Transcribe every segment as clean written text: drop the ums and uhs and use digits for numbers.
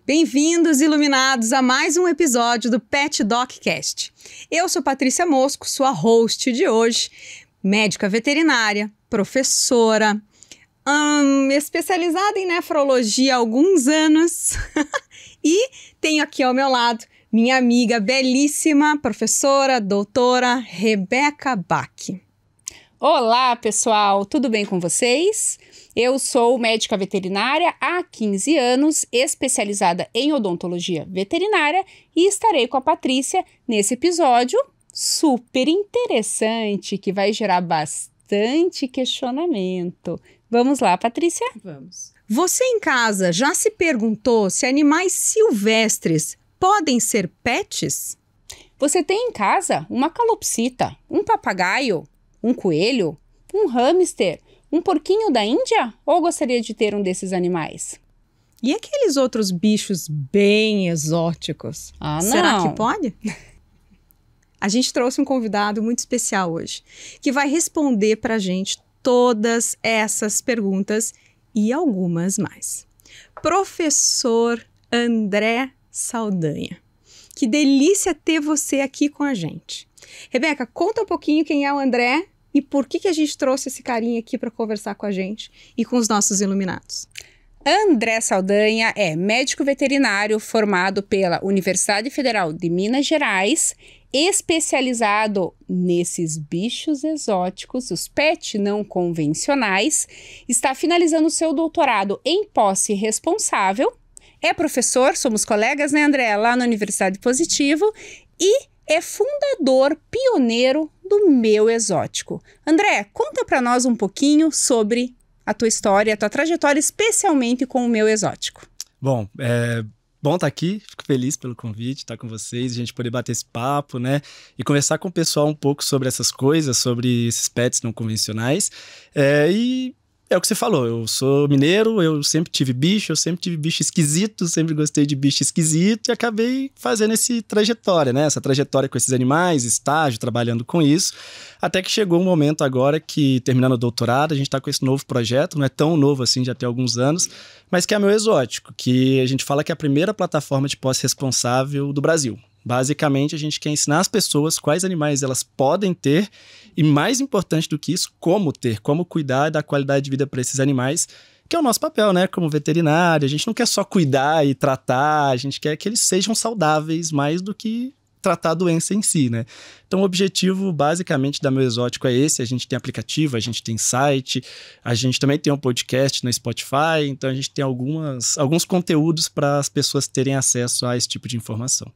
Bem-vindos, iluminados, a mais um episódio do Pet Doc Cast. Eu sou Patrícia Mosco, sua host de hoje, médica veterinária, professora, especializada em nefrologia há alguns anos e tenho aqui ao meu lado minha amiga belíssima, professora, doutora Rebeca Bach. Olá, pessoal, tudo bem com vocês? Eu sou médica veterinária há 15 anos, especializada em odontologia veterinária e estarei com a Patrícia nesse episódio super interessante que vai gerar bastante questionamento. Vamos lá, Patrícia? Vamos. Você em casa já se perguntou se animais silvestres podem ser pets? Você tem em casa uma calopsita, um papagaio, um coelho, um hamster, um porquinho da Índia? Ou gostaria de ter um desses animais? E aqueles outros bichos bem exóticos? Ah, não. Será que pode? A gente trouxe um convidado muito especial hoje, que vai responder pra gente todas essas perguntas e algumas mais. Professor André Saldanha. Que delícia ter você aqui com a gente. Rebeca, conta um pouquinho quem é o André e por que a gente trouxe esse carinha aqui para conversar com a gente e com os nossos iluminados. André Saldanha é médico veterinário formado pela Universidade Federal de Minas Gerais, especializado nesses bichos exóticos, os pet não convencionais, está finalizando seu doutorado em posse responsável, é professor, somos colegas, né, André, lá na Universidade Positivo, e é fundador, pioneiro do Meu Exótico. André, conta para nós um pouquinho sobre a tua história, a tua trajetória, especialmente com o Meu Exótico. Bom, bom estar aqui, fico feliz pelo convite, estar com vocês, a gente poder bater esse papo, né? E conversar com o pessoal um pouco sobre essas coisas, sobre esses pets não convencionais. E é o que você falou, eu sou mineiro, eu sempre tive bicho esquisito, sempre gostei de bicho esquisito e acabei fazendo essa trajetória, né? Essa trajetória com esses animais, estágio, trabalhando com isso, até que chegou um momento agora que, terminando o doutorado, a gente está com esse novo projeto, não é tão novo assim, já tem alguns anos, mas que é Meu Exótico, que a gente fala que é a primeira plataforma de posse responsável do Brasil. Basicamente, a gente quer ensinar as pessoas quais animais elas podem ter e, mais importante do que isso, como ter, como cuidar da qualidade de vida para esses animais, que é o nosso papel, né? Como veterinário, a gente não quer só cuidar e tratar, a gente quer que eles sejam saudáveis mais do que tratar a doença em si, né? Então, o objetivo, basicamente, da Meu Exótico é esse. A gente tem aplicativo, a gente tem site, a gente também tem um podcast no Spotify, então a gente tem alguns conteúdos para as pessoas terem acesso a esse tipo de informação.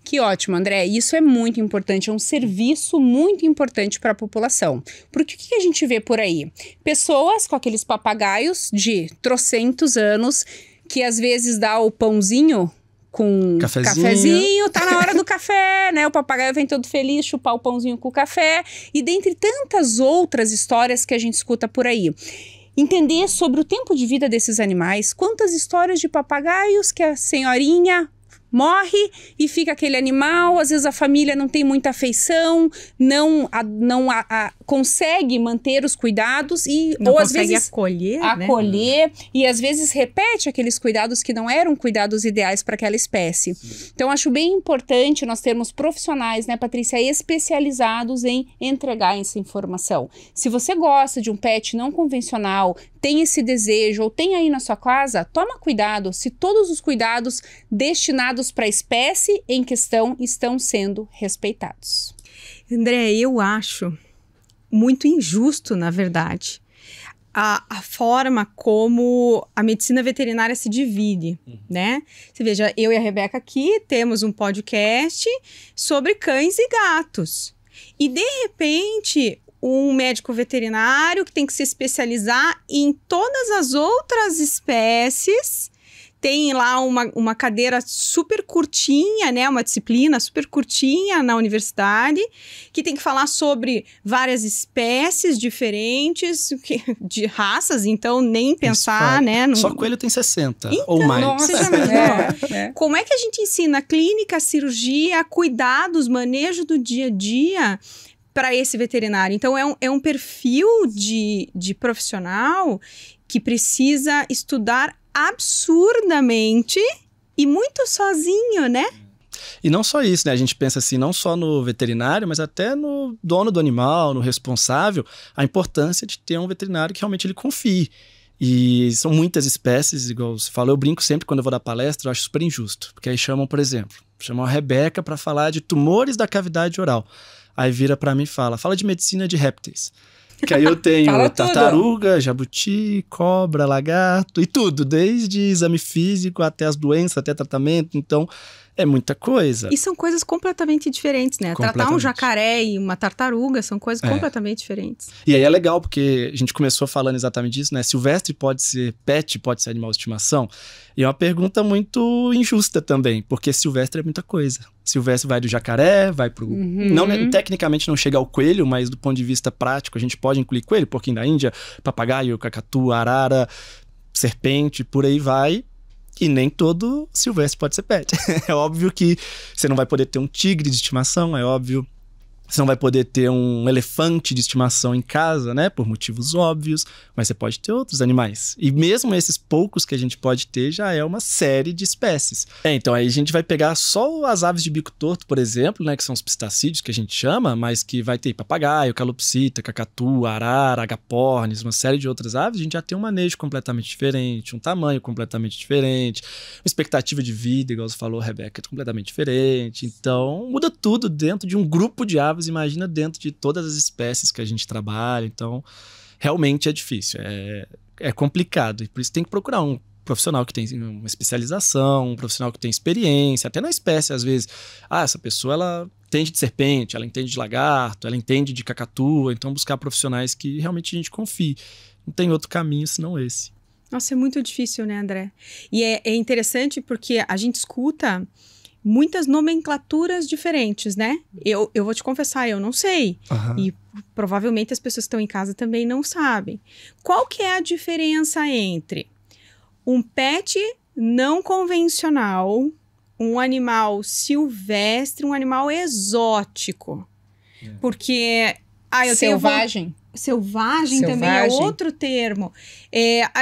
Que ótimo, André. Isso é muito importante, é um serviço muito importante para a população. Porque o que a gente vê por aí? Pessoas com aqueles papagaios de trocentos anos, que às vezes dá o pãozinho com cafezinho, tá na hora do café, né? O papagaio vem todo feliz chupar o pãozinho com o café. E dentre tantas outras histórias que a gente escuta por aí. Entender sobre o tempo de vida desses animais, quantas histórias de papagaios que a senhorinha morre e fica aquele animal, às vezes a família não tem muita afeição, não consegue manter os cuidados e não ou consegue às vezes acolher, né? E às vezes repete aqueles cuidados que não eram cuidados ideais para aquela espécie. Sim. Então acho bem importante nós termos profissionais, né, Patrícia, especializados em entregar essa informação. Se você gosta de um pet não convencional, tem esse desejo ou tem aí na sua casa, toma cuidado se todos os cuidados destinados para a espécie em questão estão sendo respeitados. André, eu acho muito injusto, na verdade, a forma como a medicina veterinária se divide, né? Você veja, eu e a Rebeca aqui temos um podcast sobre cães e gatos. E, de repente, um médico veterinário que tem que se especializar em todas as outras espécies tem lá uma cadeira super curtinha, né? Uma disciplina super curtinha na universidade, que tem que falar sobre várias espécies diferentes, de raças, então nem pensar, né? Só coelho tem 60 então, ou mais. Nossa, como é que a gente ensina clínica, cirurgia, cuidados, manejo do dia a dia para esse veterinário. Então, é um perfil de profissional que precisa estudar absurdamente e muito sozinho, né? E não só isso, né? A gente pensa assim, não só no veterinário, mas até no dono do animal, no responsável, a importância de ter um veterinário que realmente ele confie. E são muitas espécies, igual você falou, eu brinco sempre quando eu vou dar palestra, eu acho super injusto. Porque aí chamam, por exemplo, chamam a Rebeca para falar de tumores da cavidade oral. Aí vira para mim e fala de medicina de répteis. Que aí eu tenho tartaruga, jabuti, cobra, lagarto e tudo, desde exame físico até as doenças, até tratamento. Então, é muita coisa. E são coisas completamente diferentes, né? Tratar um jacaré e uma tartaruga são coisas completamente diferentes. E aí é legal, porque a gente começou falando exatamente disso, né? Silvestre pode ser pet, pode ser animal de estimação. E é uma pergunta muito injusta também, porque silvestre é muita coisa. Silvestre vai do jacaré, vai pro... Não, tecnicamente não chega ao coelho, mas do ponto de vista prático, a gente pode incluir coelho, porquinho da Índia, papagaio, cacatu, arara, serpente, por aí vai. E nem todo silvestre pode ser pet. É óbvio que você não vai poder ter um tigre de estimação, é óbvio. Você não vai poder ter um elefante de estimação em casa, né? Por motivos óbvios. Mas você pode ter outros animais. E mesmo esses poucos que a gente pode ter, já é uma série de espécies. Então aí a gente vai pegar só as aves de bico torto, por exemplo, né? Que são os pistacídeos que a gente chama, mas que vai ter papagaio, calopsita, cacatu, arara, agapornis, uma série de outras aves. A gente já tem um manejo completamente diferente, um tamanho completamente diferente, uma expectativa de vida, igual você falou, Rebeca, é completamente diferente. Então muda tudo dentro de um grupo de aves. Imagina dentro de todas as espécies que a gente trabalha. Então, realmente é difícil, é complicado. E por isso tem que procurar um profissional que tem uma especialização, um profissional que tem experiência, até na espécie, às vezes. Essa pessoa, ela entende de serpente, ela entende de lagarto, ela entende de cacatua. Então, buscar profissionais que realmente a gente confie. Não tem outro caminho senão esse. Nossa, é muito difícil, né, André? E é interessante porque a gente escuta muitas nomenclaturas diferentes, né? Eu vou te confessar, eu não sei. E provavelmente as pessoas que estão em casa também não sabem. Qual que é a diferença entre um pet não convencional, um animal silvestre, um animal exótico? Porque... Selvagem. Selvagem também é outro termo.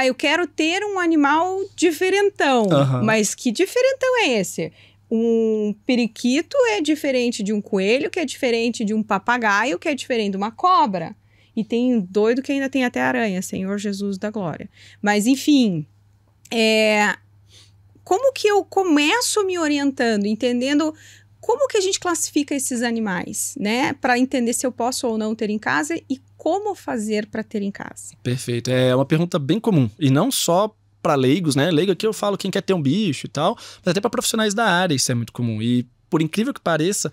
Eu quero ter um animal diferentão. Mas que diferentão é esse? Um periquito é diferente de um coelho, que é diferente de um papagaio, que é diferente de uma cobra. E tem doido que ainda tem até aranha, Senhor Jesus da glória. Mas, enfim, como que eu começo me orientando, entendendo como que a gente classifica esses animais, né? Para entender se eu posso ou não ter em casa e como fazer para ter em casa. Perfeito. É uma pergunta bem comum. E não só para leigos, né? Leigo aqui eu falo quem quer ter um bicho e tal, mas até para profissionais da área isso é muito comum. E por incrível que pareça,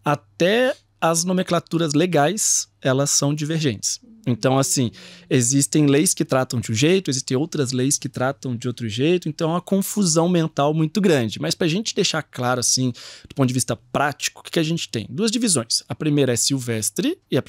até as nomenclaturas legais, elas são divergentes. Então, assim, existem leis que tratam de um jeito, existem outras leis que tratam de outro jeito, então é uma confusão mental muito grande. Mas para a gente deixar claro, assim, do ponto de vista prático, o que a gente tem? Duas divisões. A primeira é silvestre e a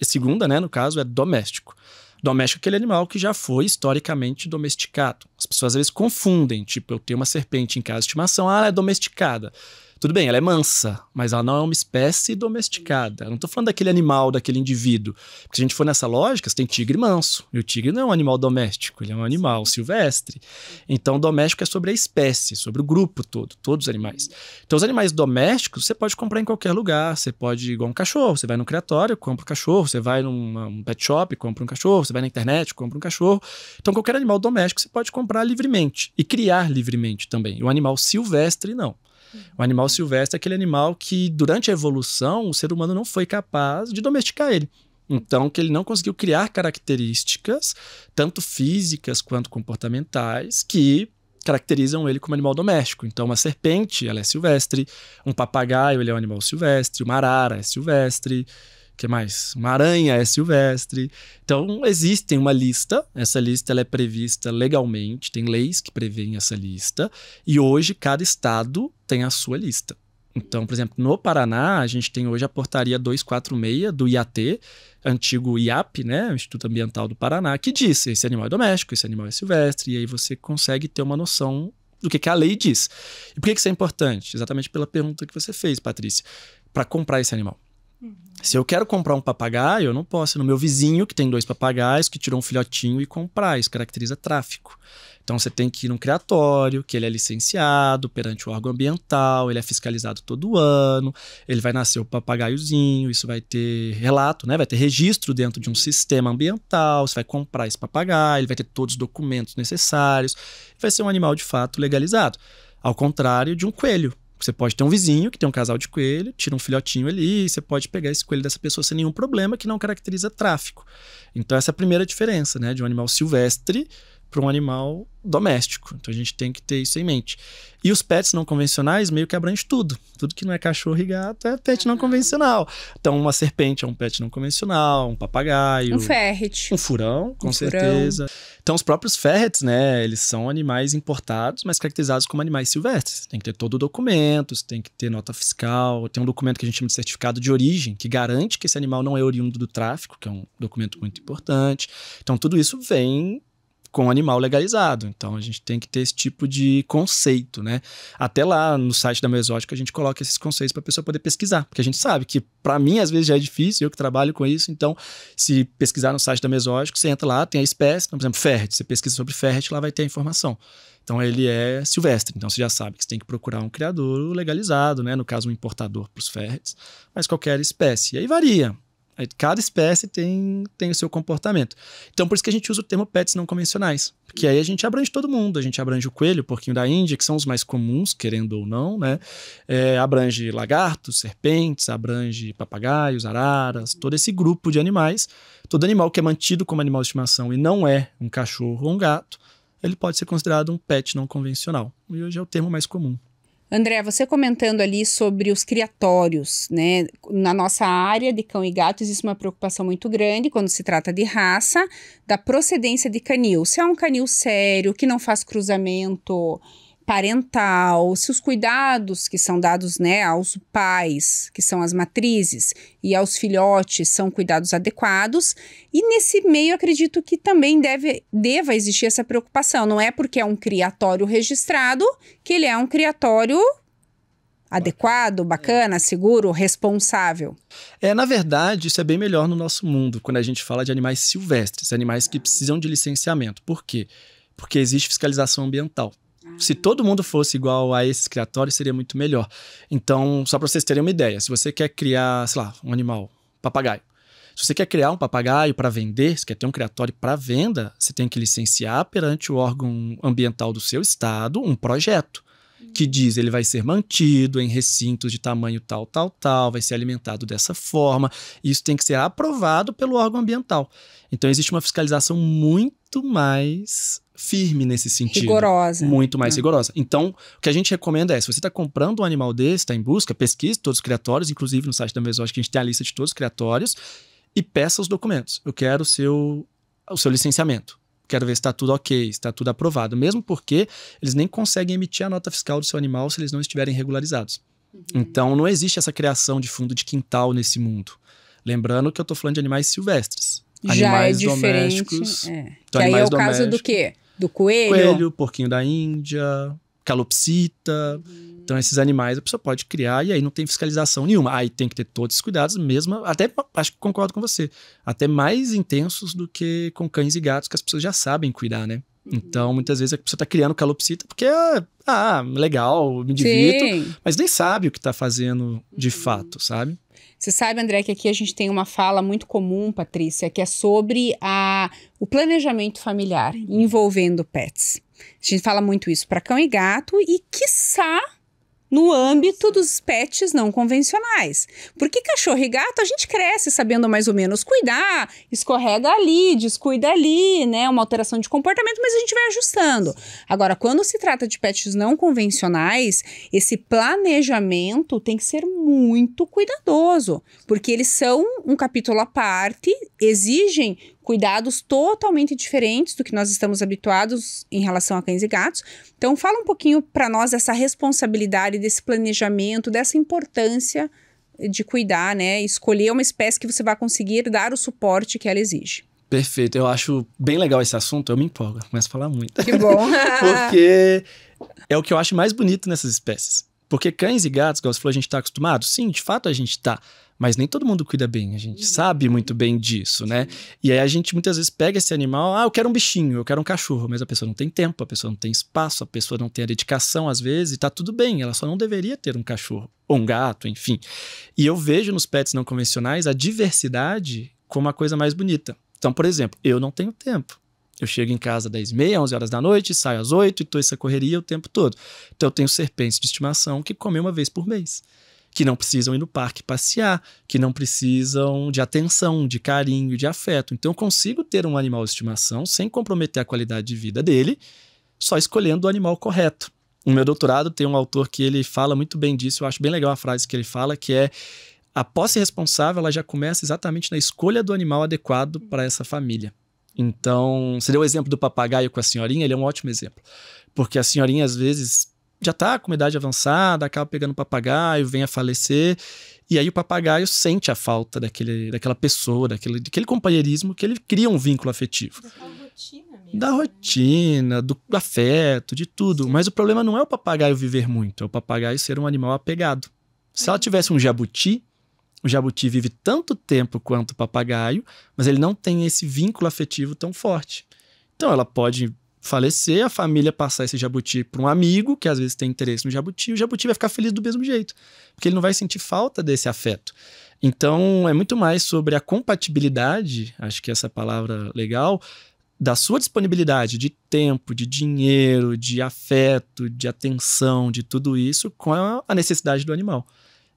segunda, né, no caso, é doméstico. Doméstico é aquele animal que já foi historicamente domesticado. As pessoas às vezes confundem, tipo, eu tenho uma serpente em casa de estimação, ela é domesticada. Tudo bem, ela é mansa, mas ela não é uma espécie domesticada. Eu não estou falando daquele animal, daquele indivíduo. Porque se a gente for nessa lógica, você tem tigre manso. E o tigre não é um animal doméstico, ele é um animal silvestre. Então, o doméstico é sobre a espécie, sobre o grupo todo, todos os animais. Então, os animais domésticos, você pode comprar em qualquer lugar. Você pode, igual um cachorro, você vai no criatório, compra um cachorro. Você vai num pet shop, compra um cachorro. Você vai na internet, compra um cachorro. Então, qualquer animal doméstico você pode comprar livremente e criar livremente também. E o animal silvestre, não. O animal silvestre é aquele animal que, durante a evolução, o ser humano não foi capaz de domesticar ele. Então, que ele não conseguiu criar características, tanto físicas quanto comportamentais, que caracterizam ele como animal doméstico. Então, uma serpente, ela é silvestre. Um papagaio, ele é um animal silvestre. Uma arara é silvestre. O que mais? Uma aranha é silvestre. Então, existe uma lista. Essa lista ela é prevista legalmente. Tem leis que prevêem essa lista. E hoje, cada estado tem a sua lista. Então, por exemplo, no Paraná, a gente tem hoje a portaria 246 do IAT, antigo IAP, né? O Instituto Ambiental do Paraná, que diz esse animal é doméstico, esse animal é silvestre. E aí você consegue ter uma noção do que a lei diz. E por que isso é importante? Exatamente pela pergunta que você fez, Patrícia. Para comprar esse animal. Se eu quero comprar um papagaio, eu não posso ir no meu vizinho, que tem 2 papagaios, que tirou um filhotinho e comprar. Isso caracteriza tráfico. Então, você tem que ir num criatório, que ele é licenciado perante o órgão ambiental, ele é fiscalizado todo ano, ele vai nascer o papagaiozinho, isso vai ter relato, né? Vai ter registro dentro de um sistema ambiental, você vai comprar esse papagaio, ele vai ter todos os documentos necessários, vai ser um animal de fato legalizado. Ao contrário de um coelho. Você pode ter um vizinho que tem um casal de coelho, tira um filhotinho ali, e você pode pegar esse coelho dessa pessoa sem nenhum problema, que não caracteriza tráfico. Então, essa é a primeira diferença, né? De um animal silvestre para um animal doméstico. Então, a gente tem que ter isso em mente. E os pets não convencionais meio que abrange tudo. Tudo que não é cachorro e gato é pet não convencional. Então, uma serpente é um pet não convencional, um papagaio... Um ferret. Um furão, com certeza. Então, os próprios ferrets, né, eles são animais importados, mas caracterizados como animais silvestres. Tem que ter todo o documento, tem que ter nota fiscal, tem um documento que a gente chama de certificado de origem, que garante que esse animal não é oriundo do tráfico, que é um documento muito importante. Então, tudo isso vem com o animal legalizado. Então, a gente tem que ter esse tipo de conceito, né? Até lá no site da Mesotica, a gente coloca esses conceitos para a pessoa poder pesquisar, porque a gente sabe que, para mim, às vezes já é difícil, eu que trabalho com isso, então, se pesquisar no site da Mesotica, você entra lá, tem a espécie, então, por exemplo, ferret, você pesquisa sobre ferret, lá vai ter a informação. Então, ele é silvestre, então você já sabe que você tem que procurar um criador legalizado, né? No caso, um importador para os ferrets, mas qualquer espécie. E aí varia. Cada espécie tem o seu comportamento. Então, por isso que a gente usa o termo pets não convencionais. Porque aí a gente abrange todo mundo. A gente abrange o coelho, o porquinho da Índia, que são os mais comuns, querendo ou não, né? Abrange lagartos, serpentes, abrange papagaios, araras, todo esse grupo de animais. Todo animal que é mantido como animal de estimação e não é um cachorro ou um gato, ele pode ser considerado um pet não convencional. E hoje é o termo mais comum. André, você comentando ali sobre os criatórios, né? Na nossa área de cão e gato existe uma preocupação muito grande quando se trata de raça, da procedência de canil. Se é um canil sério, que não faz cruzamento parental, se os cuidados que são dados, né, aos pais, que são as matrizes, e aos filhotes são cuidados adequados. E nesse meio acredito que também deva existir essa preocupação. Não é porque é um criatório registrado que ele é um criatório adequado, bacana, seguro, responsável. Na verdade, isso é bem melhor no nosso mundo, quando a gente fala de animais silvestres, animais que precisam de licenciamento. Por quê? Porque existe fiscalização ambiental. Se todo mundo fosse igual a esses criatórios, seria muito melhor. Então, só para vocês terem uma ideia, se você quer criar, sei lá, um animal, papagaio. Se você quer criar um papagaio para vender, se quer ter um criatório para venda, você tem que licenciar perante o órgão ambiental do seu estado um projeto que diz ele vai ser mantido em recintos de tamanho tal, tal, tal, vai ser alimentado dessa forma. Isso tem que ser aprovado pelo órgão ambiental. Então, existe uma fiscalização muito mais firme nesse sentido. Rigorosa. Muito mais rigorosa. Então, o que a gente recomenda é, se você está comprando um animal desse, está em busca, pesquise todos os criatórios, inclusive no site da Mesotica a gente tem a lista de todos os criatórios, e peça os documentos. Eu quero o seu licenciamento. Quero ver se está tudo ok, se está tudo aprovado. Mesmo porque eles nem conseguem emitir a nota fiscal do seu animal se eles não estiverem regularizados. Então, não existe essa criação de fundo de quintal nesse mundo. Lembrando que eu estou falando de animais silvestres. Já animais é diferente. domésticos. Que aí é o caso do quê? Do coelho? Coelho, porquinho da Índia, calopsita. Então, esses animais a pessoa pode criar e aí não tem fiscalização nenhuma. Aí tem que ter todos os cuidados, mesmo, até acho que concordo com você, até mais intensos do que com cães e gatos, que as pessoas já sabem cuidar, né? Então, muitas vezes a pessoa está criando calopsita porque, legal, me divirto, Sim. mas nem sabe o que está fazendo de fato, sabe? Você sabe, André, que aqui a gente tem uma fala muito comum, Patrícia, que é sobre o planejamento familiar envolvendo pets. A gente fala muito isso para cão e gato e, quiçá, no âmbito dos pets não convencionais. Porque cachorro e gato a gente cresce sabendo mais ou menos cuidar, escorrega ali, descuida ali, né? Uma alteração de comportamento, mas a gente vai ajustando. Agora, quando se trata de pets não convencionais, esse planejamento tem que ser muito cuidadoso, porque eles são um capítulo à parte, exigem cuidados totalmente diferentes do que nós estamos habituados em relação a cães e gatos. Então, fala um pouquinho para nós dessa responsabilidade, desse planejamento, dessa importância de cuidar, né? Escolher uma espécie que você vai conseguir dar o suporte que ela exige. Perfeito, eu acho bem legal esse assunto, eu me empolgo, começo a falar muito. Que bom! Porque é o que eu acho mais bonito nessas espécies. Porque cães e gatos, igual você falou, a gente está acostumado? Sim, de fato a gente está. Mas nem todo mundo cuida bem, a gente sabe muito bem disso, né? E aí a gente muitas vezes pega esse animal, eu quero um bichinho, eu quero um cachorro, mas a pessoa não tem tempo, a pessoa não tem espaço, a pessoa não tem a dedicação às vezes, e tá tudo bem, ela só não deveria ter um cachorro, ou um gato, enfim. E eu vejo nos pets não convencionais a diversidade como a coisa mais bonita. Então, por exemplo, eu não tenho tempo. Eu chego em casa às 10h30, 11 horas da noite, saio às 8 e tô essa correria o tempo todo. Então eu tenho serpentes de estimação que comem uma vez por mês, que não precisam ir no parque passear, que não precisam de atenção, de carinho, de afeto. Então eu consigo ter um animal de estimação sem comprometer a qualidade de vida dele, só escolhendo o animal correto. No meu doutorado tem um autor que ele fala muito bem disso, eu acho bem legal a frase que ele fala, que é: a posse responsável ela já começa exatamente na escolha do animal adequado para essa família. Então, você deu o exemplo do papagaio com a senhorinha, ele é um ótimo exemplo. Porque a senhorinha, às vezes, já está com uma idade avançada, acaba pegando o papagaio, vem a falecer, e aí o papagaio sente a falta daquela pessoa, daquele companheirismo que ele cria um vínculo afetivo. Da rotina, do afeto, de tudo. Sim. Mas o problema não é o papagaio viver muito, é o papagaio ser um animal apegado. Se ela tivesse um jabuti, o jabuti vive tanto tempo quanto o papagaio, mas ele não tem esse vínculo afetivo tão forte. Então ela pode falecer, a família passar esse jabuti para um amigo, que às vezes tem interesse no jabuti, e o jabuti vai ficar feliz do mesmo jeito, porque ele não vai sentir falta desse afeto. Então é muito mais sobre a compatibilidade, acho que essa palavra legal, da sua disponibilidade de tempo, de dinheiro, de afeto, de atenção, de tudo isso com a necessidade do animal.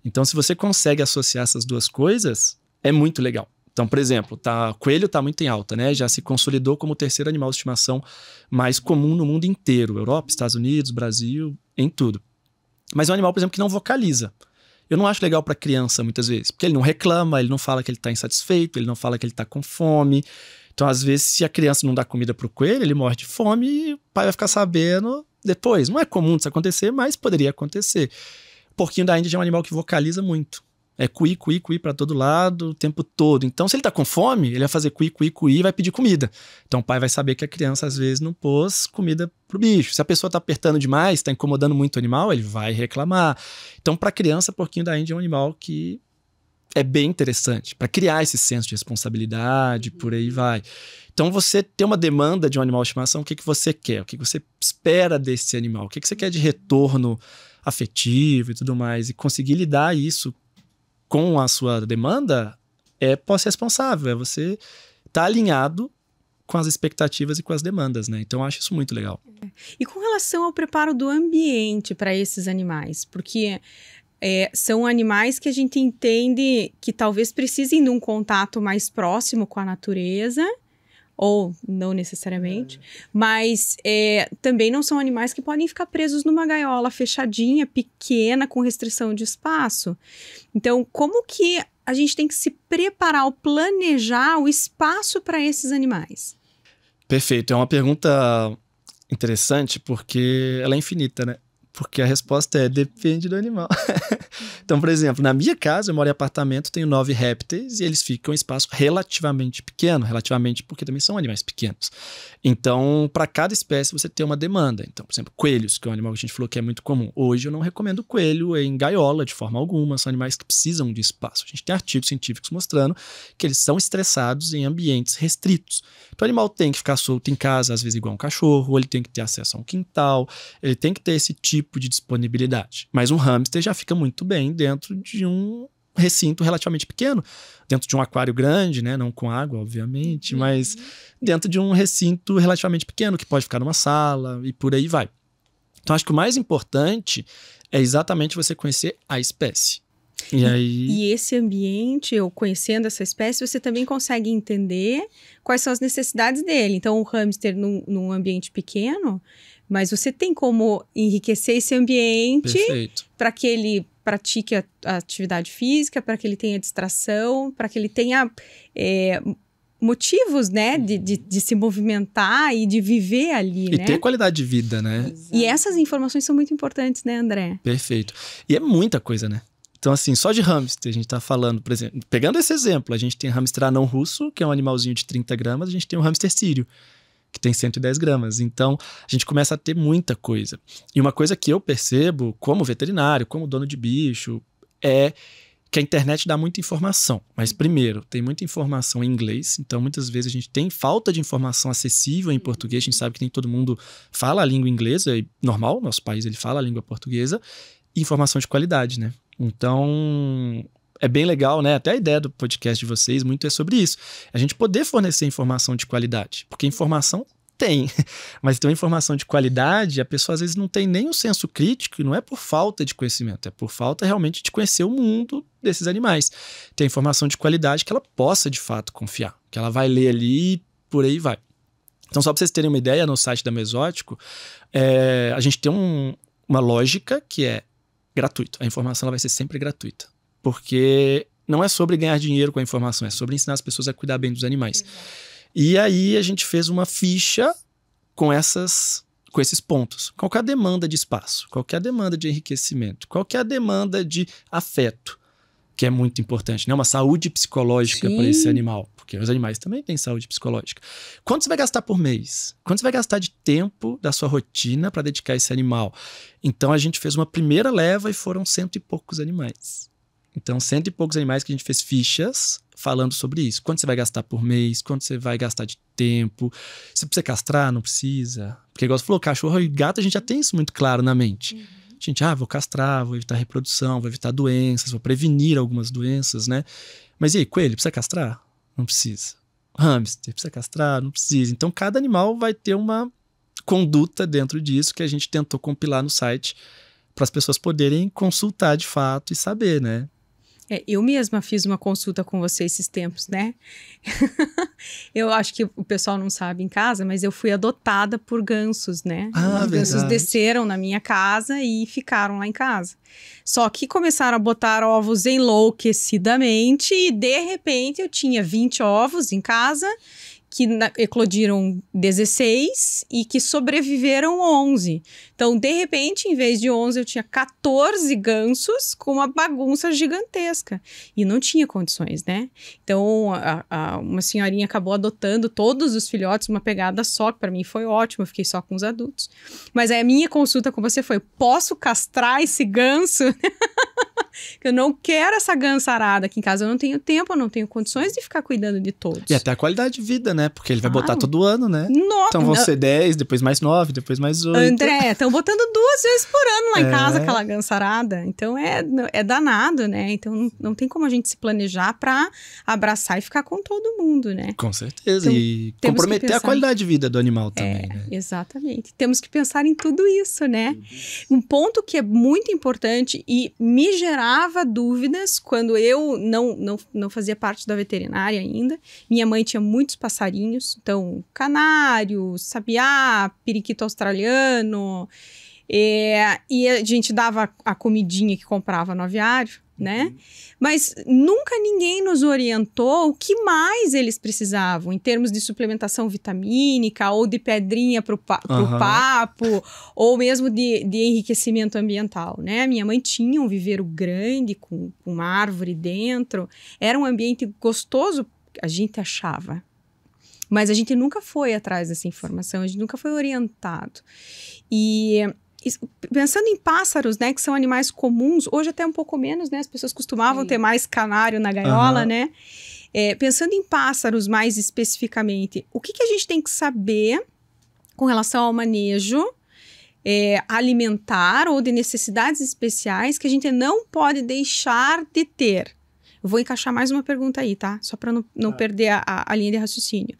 Então, se você consegue associar essas duas coisas, é muito legal. Então, por exemplo, coelho está muito em alta, né? Já se consolidou como o terceiro animal de estimação mais comum no mundo inteiro. Europa, Estados Unidos, Brasil, em tudo. Mas é um animal, por exemplo, que não vocaliza. Eu não acho legal para criança, muitas vezes. Porque ele não reclama, ele não fala que ele está insatisfeito, ele não fala que ele está com fome. Então, às vezes, se a criança não dá comida para o coelho, ele morre de fome e o pai vai ficar sabendo depois. Não é comum isso acontecer, mas poderia acontecer. O porquinho da Índia já é um animal que vocaliza muito. É cuí, cuí, cuí pra todo lado, o tempo todo. Então, se ele tá com fome, ele vai fazer cuí, cuí, cuí e vai pedir comida. Então, o pai vai saber que a criança, às vezes, não pôs comida pro bicho. Se a pessoa tá apertando demais, tá incomodando muito o animal, ele vai reclamar. Então, pra criança, o porquinho da Índia é um animal que é bem interessante. Pra criar esse senso de responsabilidade, por aí vai. Então, você tem uma demanda de um animal de estimação, o que você quer? O que você espera desse animal? O que você quer de retorno afetivo e tudo mais, e conseguir lidar isso com a sua demanda é posse responsável, é você estar alinhado com as expectativas e com as demandas, né? Então eu acho isso muito legal. E com relação ao preparo do ambiente para esses animais, porque são animais que a gente entende que talvez precisem de um contato mais próximo com a natureza, ou não necessariamente, mas também não são animais que podem ficar presos numa gaiola fechadinha, pequena, com restrição de espaço. Então, como que a gente tem que se preparar ou planejar o espaço para esses animais? Perfeito, é uma pergunta interessante porque ela é infinita, né? Porque a resposta é depende do animal. Então, por exemplo, na minha casa, eu moro em apartamento, tenho 9 répteis e eles ficam em espaço relativamente pequeno, relativamente porque também são animais pequenos. Então, para cada espécie você tem uma demanda. Então, por exemplo, coelhos, que é um animal que a gente falou que é muito comum. Hoje eu não recomendo coelho em gaiola de forma alguma, são animais que precisam de espaço. A gente tem artigos científicos mostrando que eles são estressados em ambientes restritos. Então, o animal tem que ficar solto em casa, às vezes igual um cachorro, ou ele tem que ter acesso a um quintal, ele tem que ter esse tipo de disponibilidade. Mas um hamster já fica muito bem dentro de um recinto relativamente pequeno, dentro de um aquário grande, né? Não com água, obviamente, mas dentro de um recinto relativamente pequeno, que pode ficar numa sala e por aí vai. Então, acho que o mais importante é exatamente você conhecer a espécie. E esse ambiente, ou conhecendo essa espécie, você também consegue entender quais são as necessidades dele. Então, o hamster num ambiente pequeno, mas você tem como enriquecer esse ambiente para que ele pratique a atividade física, para que ele tenha distração, para que ele tenha motivos, né, de se movimentar e de viver ali, e né? ter qualidade de vida, né? Exato. E essas informações são muito importantes, né, André? Perfeito. E é muita coisa, né? Então, assim, só de hamster, a gente tá falando, por exemplo, pegando esse exemplo, a gente tem hamster anão russo, que é um animalzinho de 30 gramas, a gente tem o hamster sírio, que tem 110 gramas. Então, a gente começa a ter muita coisa. E uma coisa que eu percebo, como veterinário, como dono de bicho, é que a internet dá muita informação. Mas, primeiro, tem muita informação em inglês. Então, muitas vezes, a gente tem falta de informação acessível em português. A gente sabe que nem todo mundo fala a língua inglesa. É normal, nosso país ele fala a língua portuguesa. E informação de qualidade, né? Então, é bem legal, né? Até a ideia do podcast de vocês muito é sobre isso. A gente poder fornecer informação de qualidade. Porque informação tem, mas tem uma informação de qualidade, a pessoa às vezes não tem nem o senso crítico, e não é por falta de conhecimento, é por falta realmente de conhecer o mundo desses animais. Tem informação de qualidade que ela possa de fato confiar, que ela vai ler ali e por aí vai. Então, só para vocês terem uma ideia, no site da Mesótico, a gente tem uma lógica que é gratuito. A informação ela vai ser sempre gratuita, porque não é sobre ganhar dinheiro com a informação, é sobre ensinar as pessoas a cuidar bem dos animais. Exato. E aí a gente fez uma ficha com esses pontos. Qual que é a demanda de espaço? Qual que é a demanda de enriquecimento? Qual que é a demanda de afeto? Que é muito importante, né? Uma saúde psicológica para esse animal. Porque os animais também têm saúde psicológica. Quanto você vai gastar por mês? Quanto você vai gastar de tempo da sua rotina para dedicar a esse animal? Então a gente fez uma primeira leva e foram 100 e poucos animais. Então, 100 e poucos animais que a gente fez fichas falando sobre isso. Quanto você vai gastar por mês, quanto você vai gastar de tempo. Se precisa castrar, não precisa. Porque, igual você falou, cachorro e gato, a gente já tem isso muito claro na mente. Gente, vou castrar, vou evitar reprodução, vou evitar doenças, vou prevenir algumas doenças, né? Mas e aí, coelho, precisa castrar? Não precisa. Hamster, precisa castrar? Não precisa. Então, cada animal vai ter uma conduta dentro disso que a gente tentou compilar no site para as pessoas poderem consultar de fato e saber, né? Eu mesma fiz uma consulta com você esses tempos, né? Eu acho que o pessoal não sabe em casa, mas eu fui adotada por gansos, né? Os gansos desceram na minha casa e ficaram lá em casa. Só que começaram a botar ovos enlouquecidamente e, de repente, eu tinha 20 ovos em casa, que eclodiram 16 e que sobreviveram 11. Então, de repente, em vez de 11, eu tinha 14 gansos com uma bagunça gigantesca. E não tinha condições, né? Então, uma senhorinha acabou adotando todos os filhotes, uma pegada só, que para mim foi ótimo, eu fiquei só com os adultos. Mas a minha consulta com você foi, posso castrar esse ganso? Eu não quero essa gansarada aqui em casa, eu não tenho tempo, eu não tenho condições de ficar cuidando de todos. E até a qualidade de vida, né? Porque ele vai botar todo ano, né? Então vão ser 10, depois mais 9, depois mais 8. André, estão botando 2 vezes por ano lá em casa aquela gansarada. Então é danado, né? Então não tem como a gente se planejar pra abraçar e ficar com todo mundo, né? Com certeza. Então, e comprometer a qualidade de vida do animal também, né? Exatamente. Temos que pensar em tudo isso, né? Um ponto que é muito importante e me gerava dúvidas quando eu não fazia parte da veterinária ainda. Minha mãe tinha muitos passarinhos, então canário, sabiá, periquito australiano, e a gente dava a comidinha que comprava no aviário, né? Mas nunca ninguém nos orientou o que mais eles precisavam em termos de suplementação vitamínica ou de pedrinha pro papo ou mesmo de enriquecimento ambiental, né? Minha mãe tinha um viveiro grande com uma árvore dentro, era um ambiente gostoso, a gente achava. Mas a gente nunca foi atrás dessa informação, a gente nunca foi orientado. E pensando em pássaros, né, que são animais comuns, hoje até um pouco menos, né, as pessoas costumavam ter mais canário na gaiola, né, pensando em pássaros mais especificamente, o que a gente tem que saber com relação ao manejo alimentar ou de necessidades especiais que a gente não pode deixar de ter? Eu vou encaixar mais uma pergunta aí, tá? Só para não perder a linha de raciocínio.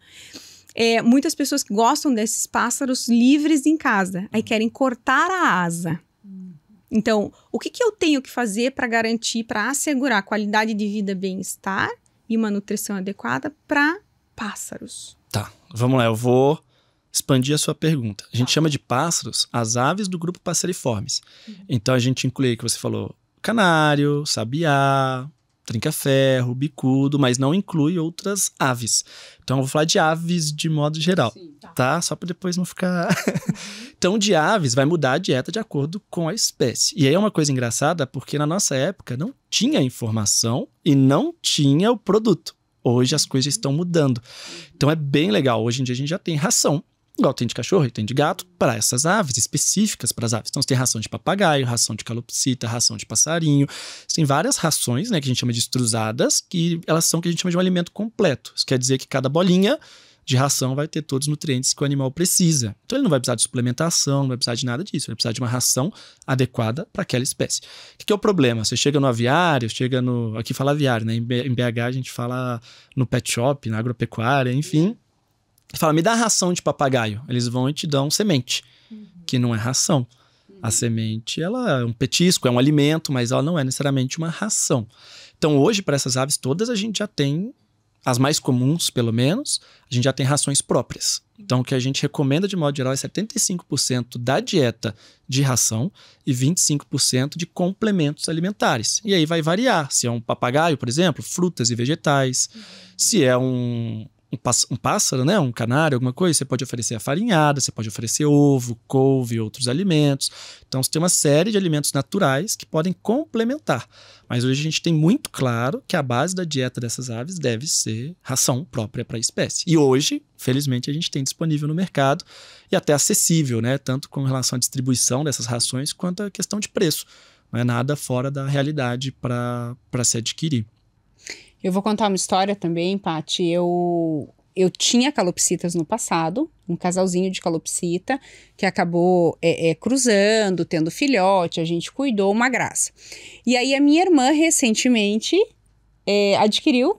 Muitas pessoas que gostam desses pássaros livres em casa, aí querem cortar a asa. Então, o que eu tenho que fazer para garantir, para assegurar qualidade de vida, bem-estar e uma nutrição adequada para pássaros? Tá, vamos lá, eu vou expandir a sua pergunta. A gente chama de pássaros as aves do grupo Passeriformes. Então, a gente inclui aí que você falou canário, sabiá, trinca-ferro, bicudo, mas não inclui outras aves. Então, eu vou falar de aves de modo geral, sim, tá? Só para depois não ficar... Então, de aves, vai mudar a dieta de acordo com a espécie. E aí é uma coisa engraçada, porque na nossa época não tinha informação e não tinha o produto. Hoje as coisas estão mudando. Então, é bem legal. Hoje em dia a gente já tem ração. igual tem de cachorro e tem de gato, para essas aves, específicas para as aves. Então, você tem ração de papagaio, ração de calopsita, ração de passarinho. Você tem várias rações, né, que a gente chama de estrusadas, que elas são o que a gente chama de um alimento completo. Isso quer dizer que cada bolinha de ração vai ter todos os nutrientes que o animal precisa. Então, ele não vai precisar de suplementação, não vai precisar de nada disso. Ele vai precisar de uma ração adequada para aquela espécie. O que é o problema? Você chega no aviário, aqui fala aviário, né? Em BH a gente fala no pet shop, na agropecuária, enfim. Fala, me dá ração de papagaio. Eles vão e te dão semente, que não é ração. A semente, ela é um petisco, é um alimento, mas ela não é necessariamente uma ração. Então, hoje, para essas aves todas, a gente já tem, as mais comuns, pelo menos, a gente já tem rações próprias. Então, o que a gente recomenda, de modo geral, é 75% da dieta de ração e 25% de complementos alimentares. E aí vai variar. Se é um papagaio, por exemplo, frutas e vegetais. Se é um pássaro, né? Um canário, alguma coisa, você pode oferecer afarinhada, você pode oferecer ovo, couve e outros alimentos. Então, você tem uma série de alimentos naturais que podem complementar. Mas hoje a gente tem muito claro que a base da dieta dessas aves deve ser ração própria para a espécie. E hoje, felizmente, a gente tem disponível no mercado e até acessível, né? Tanto com relação à distribuição dessas rações quanto a questão de preço. Não é nada fora da realidade para se adquirir. Eu vou contar uma história também, Paty. Eu tinha calopsitas no passado, um casalzinho de calopsita que acabou cruzando, tendo filhote, a gente cuidou, uma graça. E aí a minha irmã recentemente adquiriu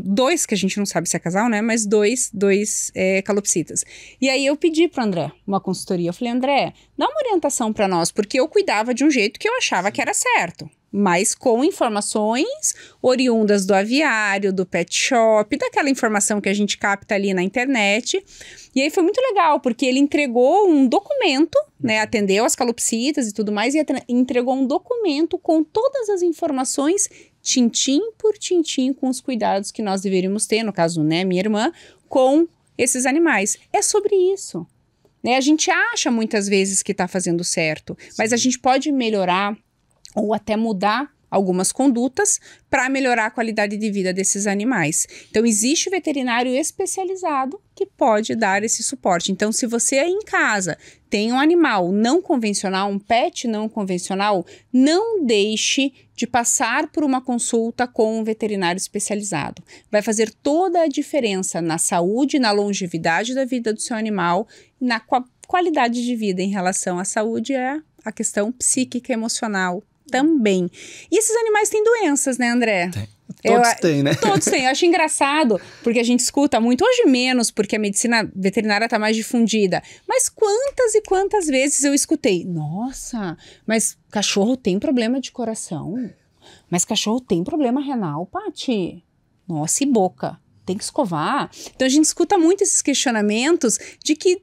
dois, que a gente não sabe se é casal, né? Mas dois calopsitas. E aí eu pedi pro André uma consultoria. Eu falei, André, dá uma orientação para nós, porque eu cuidava de um jeito que eu achava que era certo. Mas com informações oriundas do aviário, do pet shop, daquela informação que a gente capta ali na internet. E aí foi muito legal, porque ele entregou um documento, né, atendeu as calopsitas e tudo mais, e entregou um documento com todas as informações, tintim por tintim, com os cuidados que nós deveríamos ter, no caso, né, minha irmã, com esses animais. É sobre isso. Né? A gente acha muitas vezes que está fazendo certo, mas a gente pode melhorar ou até mudar algumas condutas para melhorar a qualidade de vida desses animais. Então, existe veterinário especializado que pode dar esse suporte. Então, se você aí em casa tem um animal não convencional, um pet não convencional, não deixe de passar por uma consulta com um veterinário especializado. Vai fazer toda a diferença na saúde, na longevidade da vida do seu animal, na qualidade de vida em relação à saúde, é a questão psíquica e emocional também. E esses animais têm doenças, né, André? Tem. Todos têm, né? Todos têm. Eu acho engraçado, porque a gente escuta muito, hoje menos, porque a medicina veterinária está mais difundida. Mas quantas e quantas vezes eu escutei, nossa, mas cachorro tem problema de coração? Mas cachorro tem problema renal, Paty? Nossa, e boca? Tem que escovar. Então a gente escuta muito esses questionamentos de que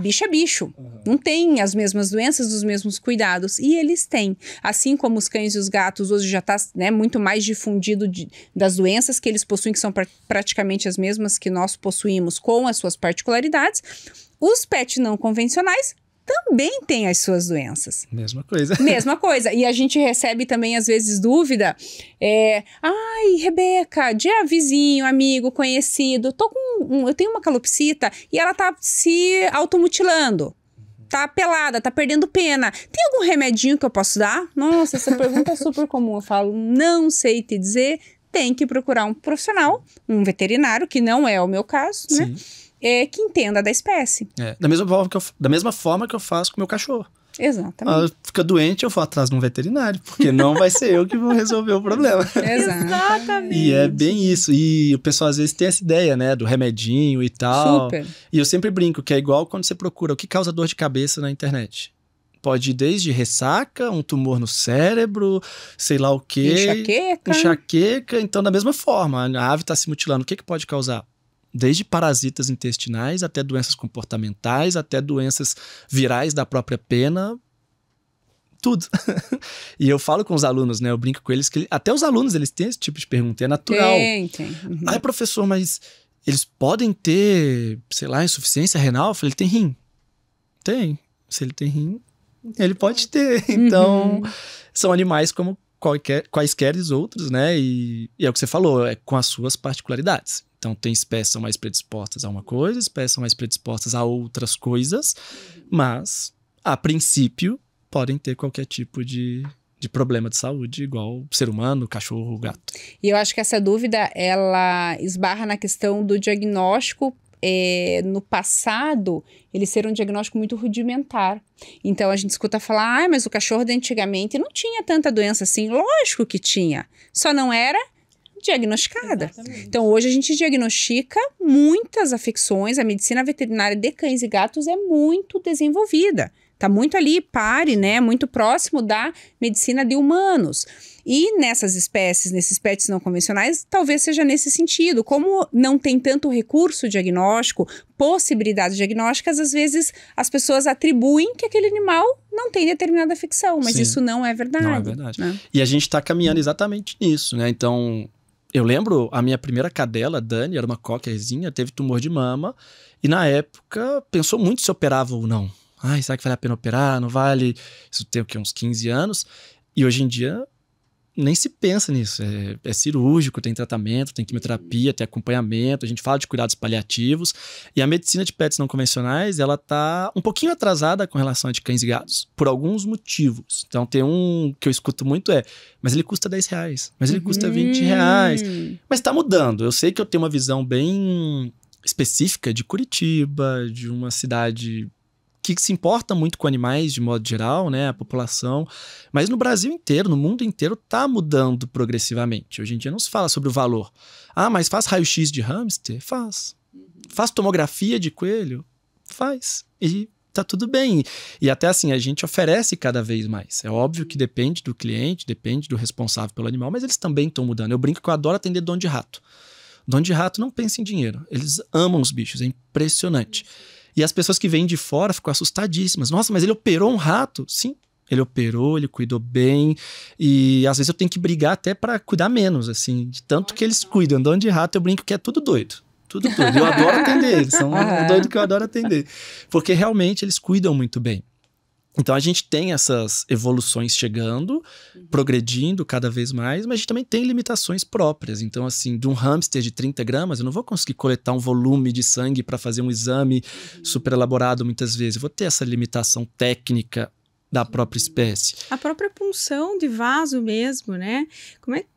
bicho é bicho. Não tem as mesmas doenças, os mesmos cuidados. E eles têm. Assim como os cães e os gatos hoje já está, né, muito mais difundido das doenças que eles possuem, que são praticamente as mesmas que nós possuímos, com as suas particularidades. Os pets não convencionais também têm as suas doenças. Mesma coisa. Mesma coisa. E a gente recebe também, às vezes, dúvida. Ai, Rebeca, vizinho, amigo, conhecido, eu tenho uma calopsita e ela tá se automutilando. Tá pelada, tá perdendo pena. Tem algum remedinho que eu posso dar? Nossa, essa pergunta é super comum. Eu falo, não sei te dizer. Tem que procurar um profissional, um veterinário, que não é o meu caso, Sim. né? Que entenda da espécie. Da mesma forma que eu faço com o meu cachorro. Exatamente. Ela fica doente, eu vou atrás de um veterinário, porque não vai ser eu que vou resolver o problema. Exatamente. E é bem isso. E o pessoal às vezes tem essa ideia, né, do remedinho e tal. Super. E eu sempre brinco que é igual quando você procura o que causa dor de cabeça na internet. Pode ir desde ressaca, um tumor no cérebro, sei lá o quê. Enxaqueca. Então, da mesma forma, a ave está se mutilando. O que pode causar? Desde parasitas intestinais, até doenças comportamentais, até doenças virais da própria pena, tudo. E eu falo com os alunos, né? Eu brinco com eles que até os alunos eles têm esse tipo de pergunta, é natural. Tem. Uhum. Ai, professor, mas eles podem ter, sei lá, insuficiência renal? Eu falei, ele tem rim. Tem. Se ele tem rim, ele pode ter. Então, são animais como quaisquer outros, né? E é o que você falou, é com as suas particularidades. Então, tem espécies que são mais predispostas a uma coisa, espécies são mais predispostas a outras coisas, mas, a princípio, podem ter qualquer tipo de problema de saúde, igual ser humano, cachorro, gato. E eu acho que essa dúvida, ela esbarra na questão do diagnóstico. No passado, ele ser um diagnóstico muito rudimentar. Então, a gente escuta falar, mas o cachorro de antigamente não tinha tanta doença assim. Lógico que tinha, só não era diagnosticada. Exatamente. Então, hoje a gente diagnostica muitas afecções. A medicina veterinária de cães e gatos é muito desenvolvida. Está muito ali, né? Muito próximo da medicina de humanos. E nessas espécies, nesses pets não convencionais, talvez seja nesse sentido. Como não tem tanto recurso diagnóstico, possibilidades diagnósticas, às vezes as pessoas atribuem que aquele animal não tem determinada afecção, mas Sim. isso não é verdade. Não é verdade. Né? E a gente está caminhando exatamente nisso, né? Então, eu lembro a minha primeira cadela, a Dani, era uma cockerzinha, teve tumor de mama, e na época pensou muito se operava ou não. Ai, será que vale a pena operar? Não vale? Isso tem o quê? Uns 15 anos. E hoje em dia, nem se pensa nisso. É cirúrgico, tem tratamento, tem quimioterapia, tem acompanhamento. A gente fala de cuidados paliativos. E a medicina de pets não convencionais, ela tá um pouquinho atrasada com relação a de cães e gatos, por alguns motivos. Então, tem um que eu escuto muito mas ele custa R$10, mas ele custa R$20. Mas tá mudando. Eu sei que eu tenho uma visão bem específica de Curitiba, de uma cidade que se importa muito com animais de modo geral, né, a população, mas no Brasil inteiro, no mundo inteiro, tá mudando progressivamente. Hoje em dia não se fala sobre o valor. Ah, mas faz raio-x de hamster? Faz. Faz tomografia de coelho? Faz. E tá tudo bem. E até assim, a gente oferece cada vez mais. É óbvio que depende do cliente, depende do responsável pelo animal, mas eles também estão mudando. Eu brinco que eu adoro atender dono de rato. Dono de rato não pensa em dinheiro. Eles amam os bichos, é impressionante. E as pessoas que vêm de fora ficam assustadíssimas. Nossa, mas ele operou um rato? Sim, ele operou, ele cuidou bem. E às vezes eu tenho que brigar até para cuidar menos, assim, de tanto que eles cuidam. Dono de rato eu brinco que é tudo doido. Tudo doido. Eu adoro atender eles, são doido que eu adoro atender. Porque realmente eles cuidam muito bem. Então a gente tem essas evoluções chegando, progredindo cada vez mais, mas a gente também tem limitações próprias. Então assim, de um hamster de 30 gramas, eu não vou conseguir coletar um volume de sangue para fazer um exame super elaborado muitas vezes. Eu vou ter essa limitação técnica da própria espécie. A própria punção de vaso mesmo, né?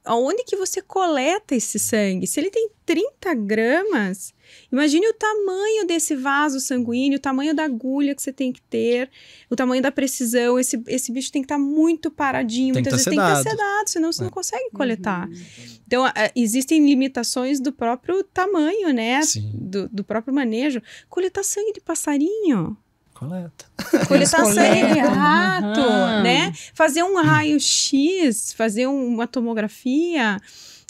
Aonde que você coleta esse sangue? Se ele tem 30 gramas, imagine o tamanho desse vaso sanguíneo, o tamanho da agulha que você tem que ter, o tamanho da precisão. Esse bicho tem que estar muito paradinho, Tem que muitas vezes tem que estar sedado, senão você não consegue coletar. Então, existem limitações do próprio tamanho, né? Do próprio manejo. Coletar sangue de passarinho. Coletar sangue de rato, né? Fazer um raio-x, fazer uma tomografia,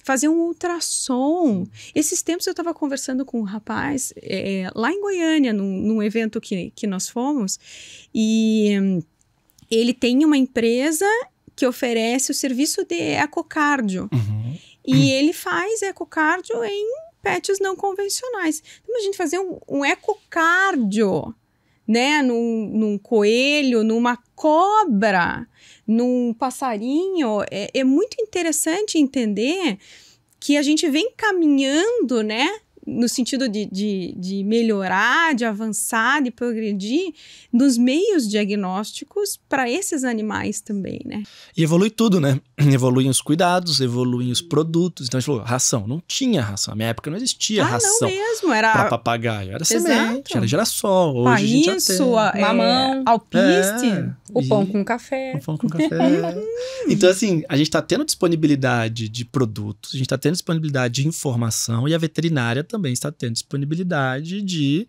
fazer um ultrassom. Esses tempos eu estava conversando com um rapaz lá em Goiânia, num evento que nós fomos, e ele tem uma empresa que oferece o serviço de ecocardio. E ele faz ecocardio em pets não convencionais. Então, a gente fazer um ecocardio, né, num coelho, numa cobra, num passarinho, é muito interessante entender que a gente vem caminhando, né, no sentido de melhorar, de avançar, de progredir nos meios diagnósticos para esses animais também, né? E evolui tudo, né? Evoluem os cuidados, evoluem os produtos. Então a gente falou, ração. Não tinha ração. Na minha época não existia ração. Não mesmo, era para papagaio. Era semente, era girassol. Hoje a gente já tem. Mamão, alpiste, o pão com café. O pão com café. Então assim, a gente está tendo disponibilidade de produtos, a gente está tendo disponibilidade de informação e a veterinária também está tendo disponibilidade de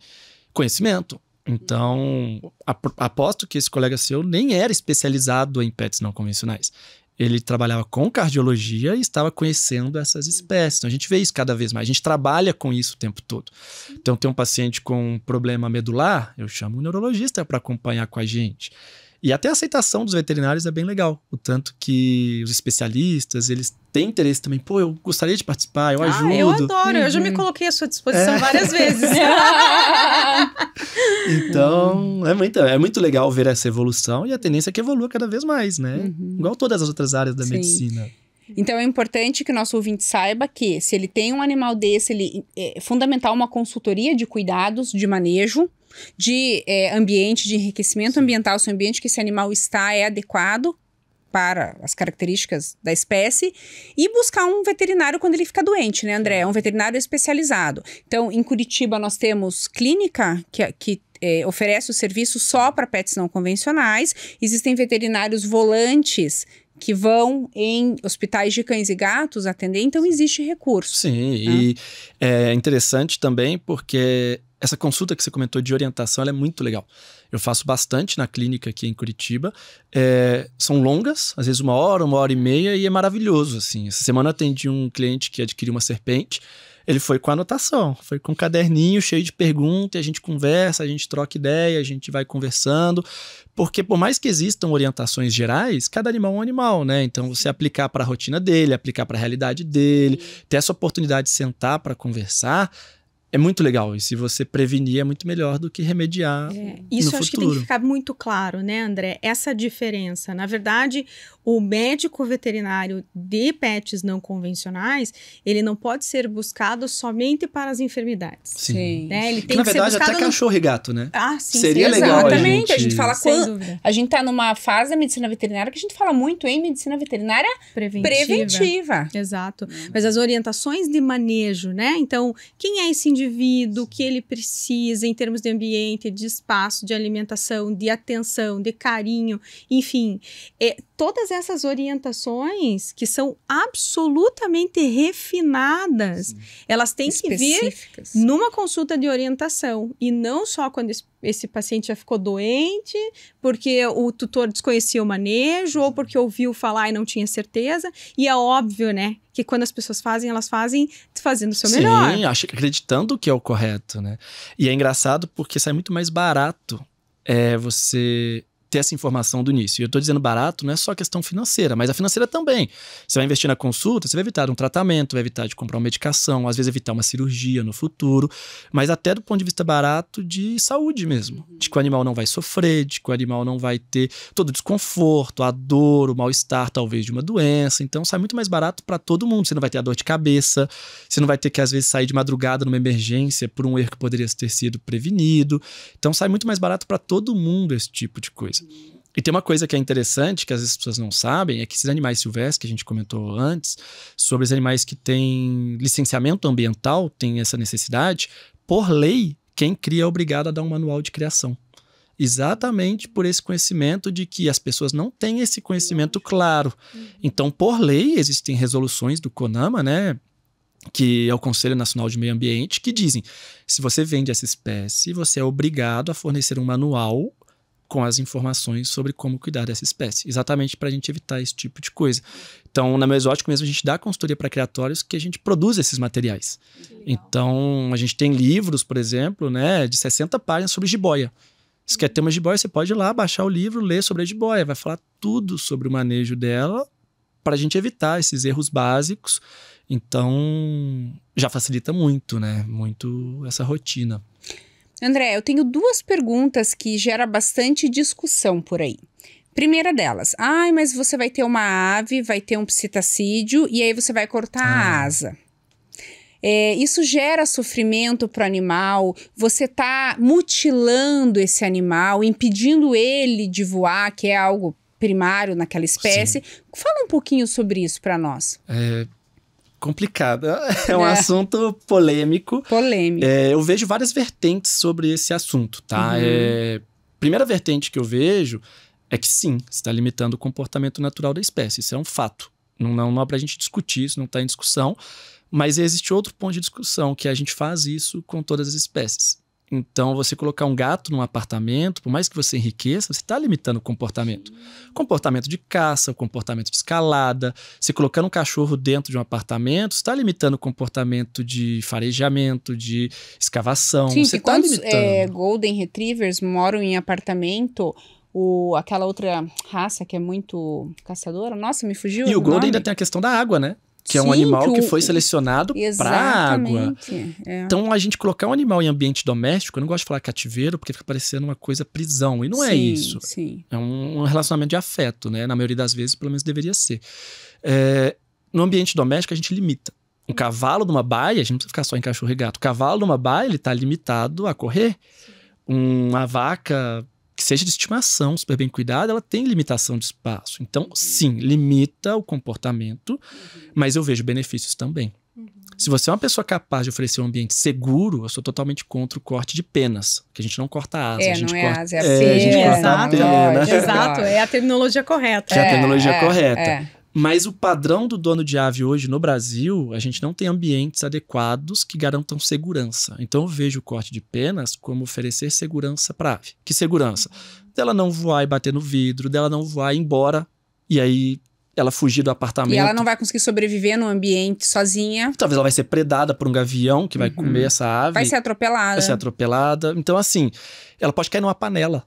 conhecimento. Então, aposto que esse colega seu nem era especializado em pets não convencionais. Ele trabalhava com cardiologia e estava conhecendo essas espécies. Então, a gente vê isso cada vez mais. A gente trabalha com isso o tempo todo. Então, tem um paciente com um problema medular, eu chamo um neurologista para acompanhar com a gente. E até a aceitação dos veterinários é bem legal. O tanto que os especialistas, eles têm interesse também. Pô, eu gostaria de participar, eu ajudo. Eu adoro, eu já me coloquei à sua disposição várias vezes. Então, é muito legal ver essa evolução e a tendência é que evolua cada vez mais, né? Igual todas as outras áreas da medicina. Então é importante que o nosso ouvinte saiba que se ele tem um animal desse, é fundamental uma consultoria de cuidados, de manejo, de ambiente, de enriquecimento ambiental, se o ambiente que esse animal está é adequado para as características da espécie, e buscar um veterinário quando ele fica doente, né, André? Um veterinário especializado. Então, em Curitiba, nós temos clínica que oferece o serviço só para pets não convencionais. Existem veterinários volantes que vão em hospitais de cães e gatos atender, então existe recurso. Sim, e é interessante também porque essa consulta que você comentou de orientação, ela é muito legal. Eu faço bastante na clínica aqui em Curitiba. São longas, às vezes 1 hora, 1 hora e meia, e é maravilhoso, assim. Essa semana eu atendi um cliente que adquiriu uma serpente. Ele foi com anotação, foi com um caderninho cheio de perguntas, a gente conversa, a gente troca ideia, a gente vai conversando. Porque por mais que existam orientações gerais, cada animal é um animal, né? Então você aplicar para a rotina dele, aplicar para a realidade dele, ter essa oportunidade de sentar para conversar, é muito legal. E se você prevenir, é muito melhor do que remediar isso no eu acho que futuro. tem que ficar muito claro, né, André? Essa diferença. Na verdade, o médico veterinário de pets não convencionais, ele não pode ser buscado somente para as enfermidades. Sim. Né? Ele Que, tem na que verdade, ser buscado até cachorro e gato, né? Ah, sim. Seria sim, legal Exatamente. A gente fala sem dúvida. A gente tá numa fase da medicina veterinária que a gente fala muito em medicina veterinária preventiva. Exato. Mas as orientações de manejo, né? Então, quem é esse indivíduo, o que ele precisa em termos de ambiente, de espaço, de alimentação, de atenção, de carinho, enfim, todas essas orientações que são absolutamente refinadas, elas têm que vir numa consulta de orientação e não só quando esse paciente já ficou doente, porque o tutor desconhecia o manejo ou porque ouviu falar e não tinha certeza. E é óbvio, né, que quando as pessoas fazem, elas fazem fazendo o seu melhor. Sim, acreditando que é o correto, né? E é engraçado porque sai muito mais barato você ter essa informação do início. E eu tô dizendo barato, não é só questão financeira, mas a financeira também. Você vai investir na consulta, você vai evitar um tratamento, vai evitar de comprar uma medicação, às vezes evitar uma cirurgia no futuro, mas até do ponto de vista barato de saúde mesmo. De que o animal não vai sofrer, de que o animal não vai ter todo o desconforto, a dor, o mal-estar talvez de uma doença. Então sai muito mais barato para todo mundo. Você não vai ter a dor de cabeça, você não vai ter que às vezes sair de madrugada numa emergência por um erro que poderia ter sido prevenido. Então sai muito mais barato para todo mundo esse tipo de coisa. E tem uma coisa que é interessante, que às vezes as pessoas não sabem, é que esses animais silvestres que a gente comentou antes, sobre os animais que têm licenciamento ambiental, tem essa necessidade, por lei, quem cria é obrigado a dar um manual de criação. Exatamente por esse conhecimento de que as pessoas não têm esse conhecimento claro. Então, por lei, existem resoluções do CONAMA, né? Que é o Conselho Nacional de Meio Ambiente, que dizem, se você vende essa espécie, você é obrigado a fornecer um manual com as informações sobre como cuidar dessa espécie, exatamente para a gente evitar esse tipo de coisa. Então, na Mesótico mesmo, a gente dá consultoria para criatórios que a gente produz esses materiais. Então, a gente tem livros, por exemplo, né, de 60 páginas sobre jiboia. Se quer ter uma jiboia, você pode ir lá, baixar o livro, ler sobre a jiboia, vai falar tudo sobre o manejo dela para a gente evitar esses erros básicos. Então, já facilita muito, né, muito essa rotina. André, eu tenho 2 perguntas que geram bastante discussão por aí. Primeira delas, mas você vai ter uma ave, vai ter um psitacídeo e aí você vai cortar a asa. Isso gera sofrimento para o animal, você está mutilando esse animal, impedindo ele de voar, que é algo primário naquela espécie. Sim. Fala um pouquinho sobre isso para nós. Complicado. É um assunto polêmico. Eu vejo várias vertentes sobre esse assunto, tá? Primeira vertente que eu vejo é que sim, você está limitando o comportamento natural da espécie. Isso é um fato. Não é pra gente discutir, isso não está em discussão. Mas existe outro ponto de discussão, que a gente faz isso com todas as espécies. Então, você colocar um gato num apartamento, por mais que você enriqueça, você está limitando o comportamento. Comportamento de caça, comportamento de escalada. Você colocando um cachorro dentro de um apartamento, você está limitando o comportamento de farejamento, de escavação. Sim, você está limitando. Golden Retrievers moram em apartamento, aquela outra raça que é muito caçadora, nossa, me fugiu. E o Golden ainda tem a questão da água, né? Que é um animal que foi selecionado para água. Então, a gente colocar um animal em ambiente doméstico, eu não gosto de falar cativeiro, porque fica parecendo uma coisa prisão. E não é isso. Sim. É um relacionamento de afeto, né? Na maioria das vezes, pelo menos deveria ser. No ambiente doméstico, a gente limita. Um cavalo numa baia, a gente não precisa ficar só em cachorro e gato. O cavalo numa baia, ele tá limitado a correr. Uma vaca que seja de estimação, super bem cuidada, ela tem limitação de espaço. Então, sim, limita o comportamento, mas eu vejo benefícios também. Se você é uma pessoa capaz de oferecer um ambiente seguro, eu sou totalmente contra o corte de penas, que a gente não corta a asa. A gente não corta, é asa, é a pena. a gente corta a pena. Exato, é a terminologia correta. Que é a terminologia correta. Mas o padrão do dono de ave hoje no Brasil, a gente não tem ambientes adequados que garantam segurança. Então eu vejo o corte de penas como oferecer segurança para a ave. Que segurança? Dela não voar e bater no vidro, dela não voar e ir embora, e aí ela fugir do apartamento. E ela não vai conseguir sobreviver no ambiente sozinha. Talvez ela vai ser predada por um gavião que vai comer essa ave. Vai ser atropelada. Vai ser atropelada. Então assim, ela pode cair numa panela.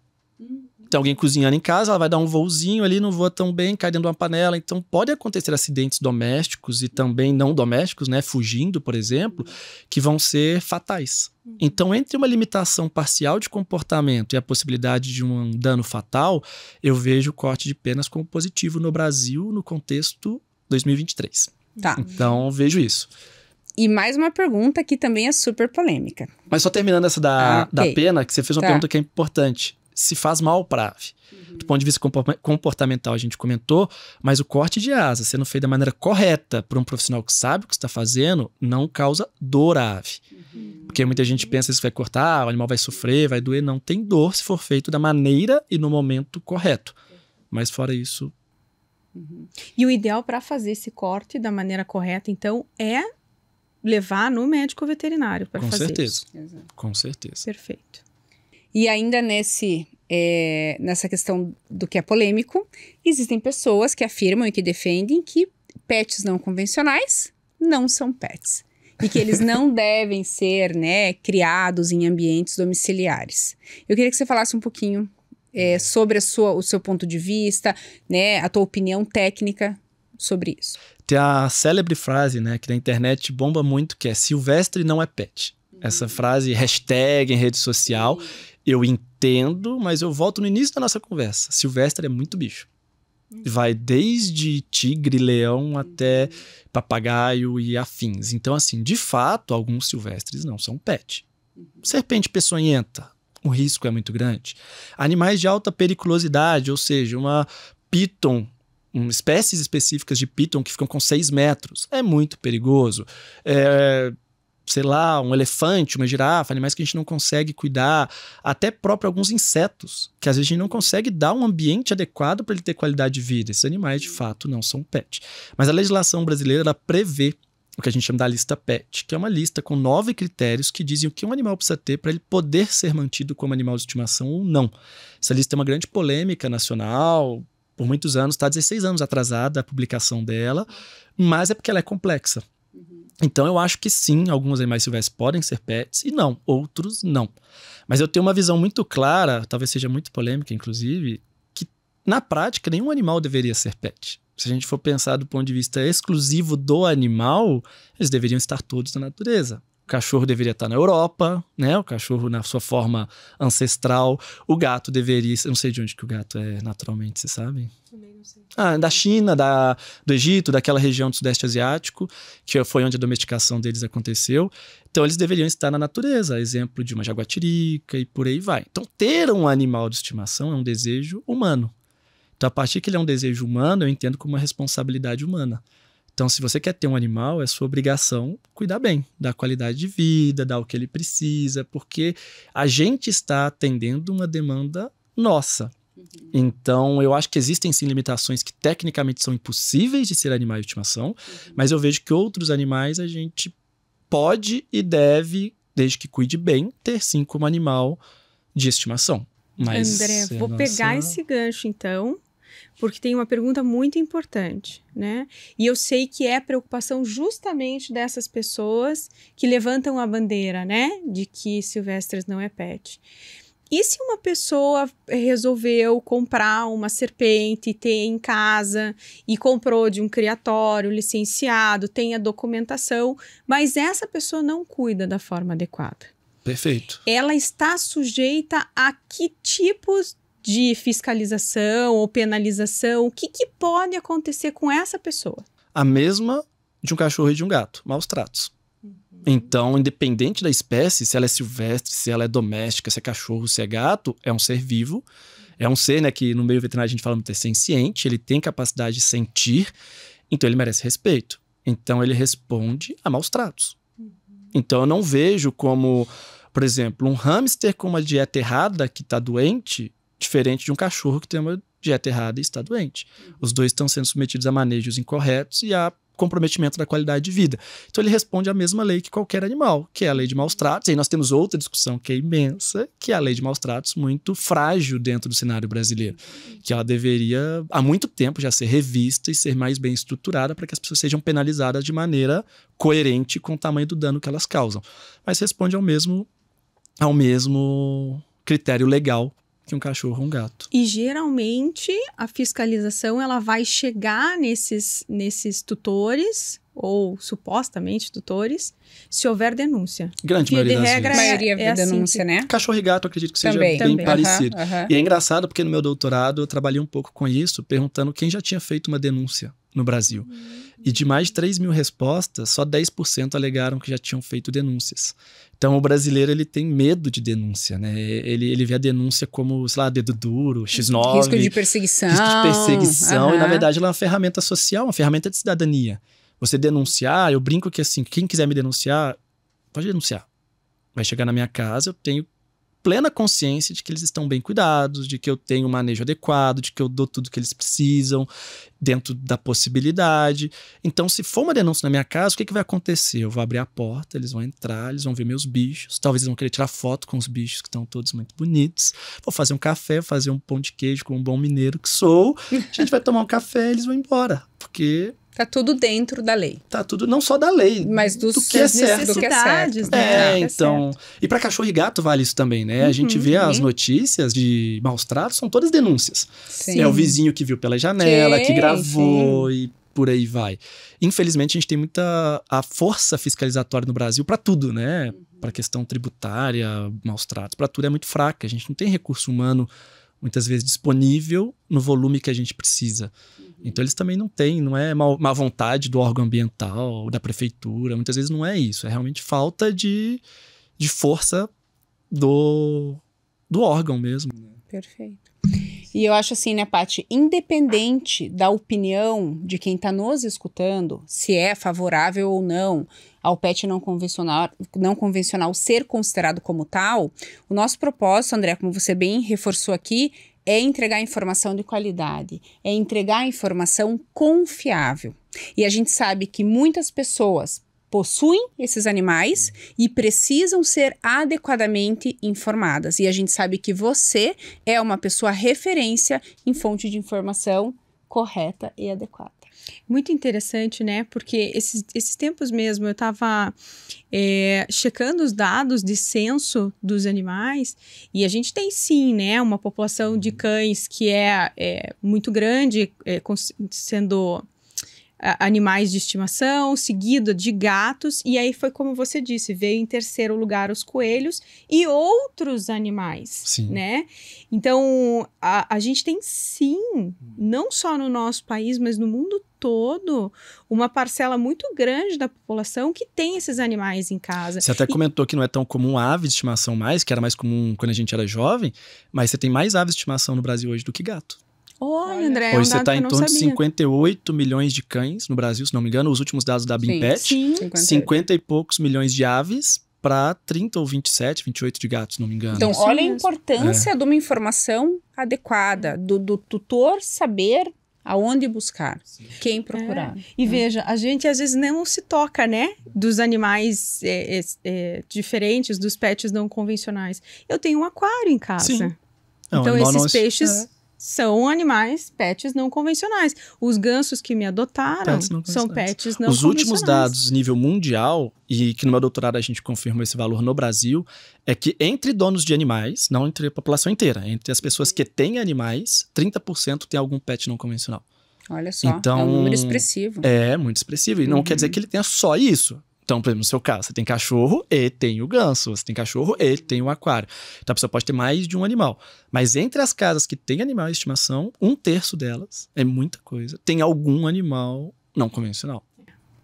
Tem alguém cozinhando em casa, ela vai dar um voozinho ali, não voa tão bem, cai dentro de uma panela. Então, pode acontecer acidentes domésticos e também não domésticos, né? Fugindo, por exemplo, que vão ser fatais. Então, entre uma limitação parcial de comportamento e a possibilidade de um dano fatal, eu vejo o corte de penas como positivo no Brasil, no contexto 2023. Tá. Então, vejo isso. E mais uma pergunta que também é super polêmica. Mas só terminando essa da pena, que você fez uma pergunta que é importante. Se faz mal para a ave. Do ponto de vista comportamental, a gente comentou, mas o corte de asa, sendo feito da maneira correta por um profissional que sabe o que está fazendo, não causa dor à ave. Porque muita gente pensa que se vai cortar, o animal vai sofrer, vai doer. Não tem dor se for feito da maneira e no momento correto. Mas fora isso... E o ideal para fazer esse corte da maneira correta, então, é levar no médico veterinário para fazer isso. Com certeza. Perfeito. E ainda nessa questão do que é polêmico, existem pessoas que afirmam e que defendem que pets não convencionais não são pets. E que eles não devem ser, né, criados em ambientes domiciliares. Eu queria que você falasse um pouquinho sobre o seu ponto de vista, né, a tua opinião técnica sobre isso. Tem a célebre frase, né, que na internet bomba muito, que é silvestre não é pet. Essa frase, hashtag em rede social, eu entendo, mas eu volto no início da nossa conversa. Silvestre é muito bicho. Vai desde tigre, leão, até papagaio e afins. Então, assim, de fato, alguns silvestres não são pet. Serpente peçonhenta, o risco é muito grande. Animais de alta periculosidade, ou seja, uma piton, espécies específicas de piton que ficam com 6 metros, é muito perigoso. Sei lá, um elefante, uma girafa, animais que a gente não consegue cuidar, até próprio alguns insetos, que às vezes a gente não consegue dar um ambiente adequado para ele ter qualidade de vida. Esses animais, de fato, não são pet. Mas a legislação brasileira, ela prevê o que a gente chama da lista PET, que é uma lista com 9 critérios que dizem o que um animal precisa ter para ele poder ser mantido como animal de estimação ou não. Essa lista é uma grande polêmica nacional, por muitos anos, está 16 anos atrasada a publicação dela, mas é porque ela é complexa. Então eu acho que sim, alguns animais silvestres podem ser pets e não, outros não. Mas eu tenho uma visão muito clara, talvez seja muito polêmica inclusive, que na prática nenhum animal deveria ser pet. Se a gente for pensar do ponto de vista exclusivo do animal, eles deveriam estar todos na natureza. O cachorro deveria estar na Europa, né? O cachorro na sua forma ancestral. O gato deveria... Eu não sei de onde que o gato é naturalmente, vocês sabem? Também não sei. Da China, do Egito, daquela região do Sudeste Asiático, que foi onde a domesticação deles aconteceu. Então, eles deveriam estar na natureza, exemplo de uma jaguatirica e por aí vai. Então, ter um animal de estimação é um desejo humano. Então, a partir que ele é um desejo humano, eu entendo como uma responsabilidade humana. Então, se você quer ter um animal, é sua obrigação cuidar bem, dar qualidade de vida, dar o que ele precisa, porque a gente está atendendo uma demanda nossa. Então, eu acho que existem sim limitações que tecnicamente são impossíveis de ser animais de estimação, mas eu vejo que outros animais a gente pode e deve, desde que cuide bem, ter sim como animal de estimação. Mas, André, vou pegar esse gancho então, porque tem uma pergunta muito importante, né? E eu sei que é preocupação justamente dessas pessoas que levantam a bandeira, né? De que silvestres não é pet. E se uma pessoa resolveu comprar uma serpente, ter em casa e comprou de um criatório licenciado, tem a documentação, mas essa pessoa não cuida da forma adequada? Perfeito. Ela está sujeita a que tipos de fiscalização ou penalização? O que pode acontecer com essa pessoa? a mesma de um cachorro e de um gato, maus tratos. Então, independente da espécie, se ela é silvestre, se ela é doméstica, se é cachorro, se é gato, é um ser vivo. É um ser, né, que no meio veterinário a gente fala muito é senciente, ele tem capacidade de sentir, então ele merece respeito. Então ele responde a maus tratos. Então eu não vejo como, por exemplo, um hamster com uma dieta errada que está doente, diferente de um cachorro que tem uma dieta errada e está doente. Os dois estão sendo submetidos a manejos incorretos e a comprometimento da qualidade de vida. Então ele responde à mesma lei que qualquer animal, que é a lei de maus tratos. E aí nós temos outra discussão que é imensa, que é a lei de maus tratos, muito frágil dentro do cenário brasileiro, que ela deveria há muito tempo já ser revista e ser mais bem estruturada para que as pessoas sejam penalizadas de maneira coerente com o tamanho do dano que elas causam. Mas responde ao mesmo critério legal que um cachorro ou um gato. E geralmente a fiscalização ela vai chegar nesses tutores, ou supostamente tutores, se houver denúncia. Grande maioria das vezes. A maioria é assim, denúncia, né? Cachorro e gato, eu acredito que seja Também. bem parecido. Uhum. E é engraçado porque no meu doutorado eu trabalhei um pouco com isso, perguntando quem já tinha feito uma denúncia no Brasil. E de mais de 3 mil respostas, só 10% alegaram que já tinham feito denúncias. Então o brasileiro ele tem medo de denúncia, né? Ele vê a denúncia como, sei lá, dedo duro, X9. Risco de perseguição. E na verdade ela é uma ferramenta social, uma ferramenta de cidadania. Você denunciar, eu brinco que assim, quem quiser me denunciar, pode denunciar. Vai chegar na minha casa, eu tenho plena consciência de que eles estão bem cuidados, de que eu tenho um manejo adequado, de que eu dou tudo que eles precisam, dentro da possibilidade. Então, se for uma denúncia na minha casa, o que vai acontecer? Eu vou abrir a porta, eles vão entrar, eles vão ver meus bichos, talvez eles vão querer tirar foto com os bichos que estão todos muito bonitos. Vou fazer um café, fazer um pão de queijo com um bom mineiro que sou. A gente vai tomar um café e eles vão embora, porque... Tá tudo dentro da lei. Tá tudo, não só da lei, mas do que é certo. Do que é certo. Então... E para cachorro e gato vale isso também, né? A gente vê as notícias de maus tratos, são todas denúncias. Sim. É o vizinho que viu pela janela, que gravou e por aí vai. Infelizmente, a gente tem muita a força fiscalizatória no Brasil para tudo, né? Para questão tributária, maus tratos, para tudo é muito fraca. A gente não tem recurso humano muitas vezes disponível no volume que a gente precisa. Então eles também não têm, não é má vontade do órgão ambiental, da prefeitura, muitas vezes não é isso, é realmente falta de força do órgão mesmo. Perfeito. E eu acho assim, né, Paty, independente da opinião de quem está nos escutando, se é favorável ou não ao pet não convencional ser considerado como tal, o nosso propósito, André, como você bem reforçou aqui, é entregar informação de qualidade, é entregar informação confiável. E a gente sabe que muitas pessoas possuem esses animais e precisam ser adequadamente informadas. E a gente sabe que você é uma pessoa referência em fonte de informação correta e adequada. Muito interessante, né? Porque esses tempos mesmo eu estava checando os dados de censo dos animais e a gente tem sim, né? Uma população de cães que é muito grande, sendo animais de estimação, seguido de gatos, e aí foi como você disse, veio em terceiro lugar os coelhos e outros animais, sim, né? Então, a gente tem sim, não só no nosso país, mas no mundo todo, uma parcela muito grande da população que tem esses animais em casa. Você até comentou que não é tão comum aves de estimação mais, que era mais comum quando a gente era jovem, mas você tem mais aves de estimação no Brasil hoje do que gato. Olha, André, hoje você está em torno de sabia. 58 milhões de cães no Brasil, se não me engano, os últimos dados da Bimpet. Sim. 50 e poucos milhões de aves para 30 ou 27, 28 de gatos, se não me engano. Então, Isso olha mesmo. A importância de uma informação adequada, do tutor saber aonde buscar, quem procurar. E veja, a gente às vezes não se toca, né? Dos animais diferentes, dos pets não convencionais. Eu tenho um aquário em casa. Sim. Então, esses peixes são animais, pets não convencionais. Os gansos que me adotaram são pets não convencionais. Os últimos dados nível mundial, e que no meu doutorado a gente confirma esse valor no Brasil, é que entre donos de animais, não entre a população inteira, entre as pessoas que têm animais, 30% tem algum pet não convencional. Olha só, então, é um número expressivo. É, muito expressivo. E não quer dizer que ele tenha só isso. Então, por exemplo, no seu caso, você tem cachorro e tem o ganso. Você tem cachorro e tem o aquário. Então, a pessoa pode ter mais de um animal. Mas entre as casas que têm animais de estimação, 1/3 delas, é muita coisa, tem algum animal não convencional.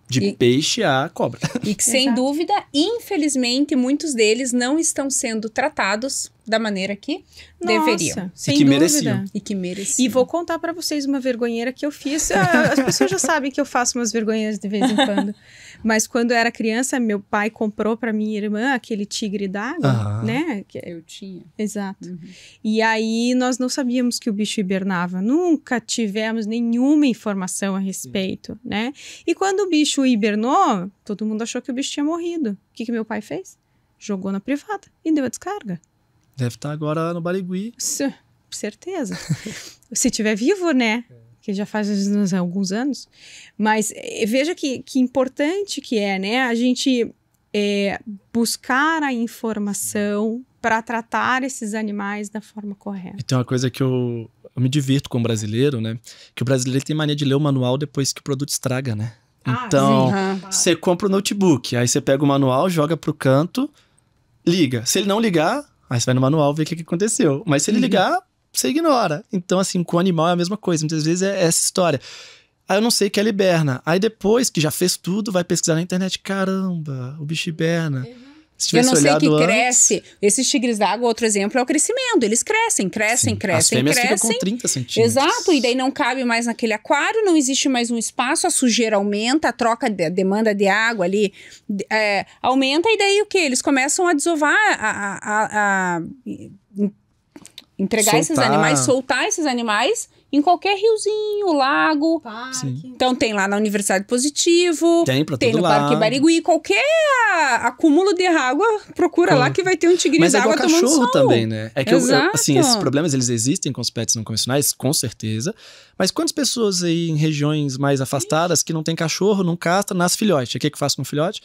De peixe a cobra. E que, sem dúvida, infelizmente, muitos deles não estão sendo tratados da maneira que deveriam. Sem que dúvida. Mereciam. E que mereciam. E vou contar pra vocês uma vergonheira que eu fiz. As pessoas já sabem que eu faço umas vergonheiras de vez em quando. Mas quando eu era criança, meu pai comprou pra minha irmã aquele tigre d'água, né? Eu tinha. Exato. E aí nós não sabíamos que o bicho hibernava. Nunca tivemos nenhuma informação a respeito, né? E quando o bicho hibernou, todo mundo achou que o bicho tinha morrido. O que meu pai fez? Jogou na privada e deu a descarga. Deve estar agora no Barigui. Certeza. Se tiver vivo, né? Que já faz alguns anos. Mas veja que importante que é, né? A gente buscar a informação para tratar esses animais da forma correta. E tem uma coisa que eu me divirto com o brasileiro, né? Que o brasileiro tem mania de ler o manual depois que o produto estraga, né? Então, você compra o notebook, aí você pega o manual, joga pro canto, liga. Se ele não ligar, aí você vai no manual ver o que aconteceu. Mas se ele ligar, você ignora. Então, assim, com o animal é a mesma coisa. Muitas vezes é essa história. Aí eu não sei que ela hiberna. Aí depois que já fez tudo, vai pesquisar na internet. Caramba, o bicho hiberna. Eu não sei que cresce. Esses tigres d'água, outro exemplo, é o crescimento. Eles crescem. As fêmeas ficam com 30 centímetros. Exato, e daí não cabe mais naquele aquário, não existe mais um espaço, a sujeira aumenta, a demanda de água ali aumenta, e daí o quê? Eles começam a desovar, a entregar esses animais, soltar esses animais em qualquer riozinho, lago. Então tem lá na Universidade Positivo, tem no Parque Barigui, qualquer acúmulo de água, procura lá que vai ter um tigre d'água tomando sol. Mas é igual cachorro também, né? É que assim, esses problemas, eles existem com os pets não convencionais, com certeza. Mas quantas pessoas aí em regiões mais afastadas que não tem cachorro, não castra, nasce filhote? O que faz com o filhote?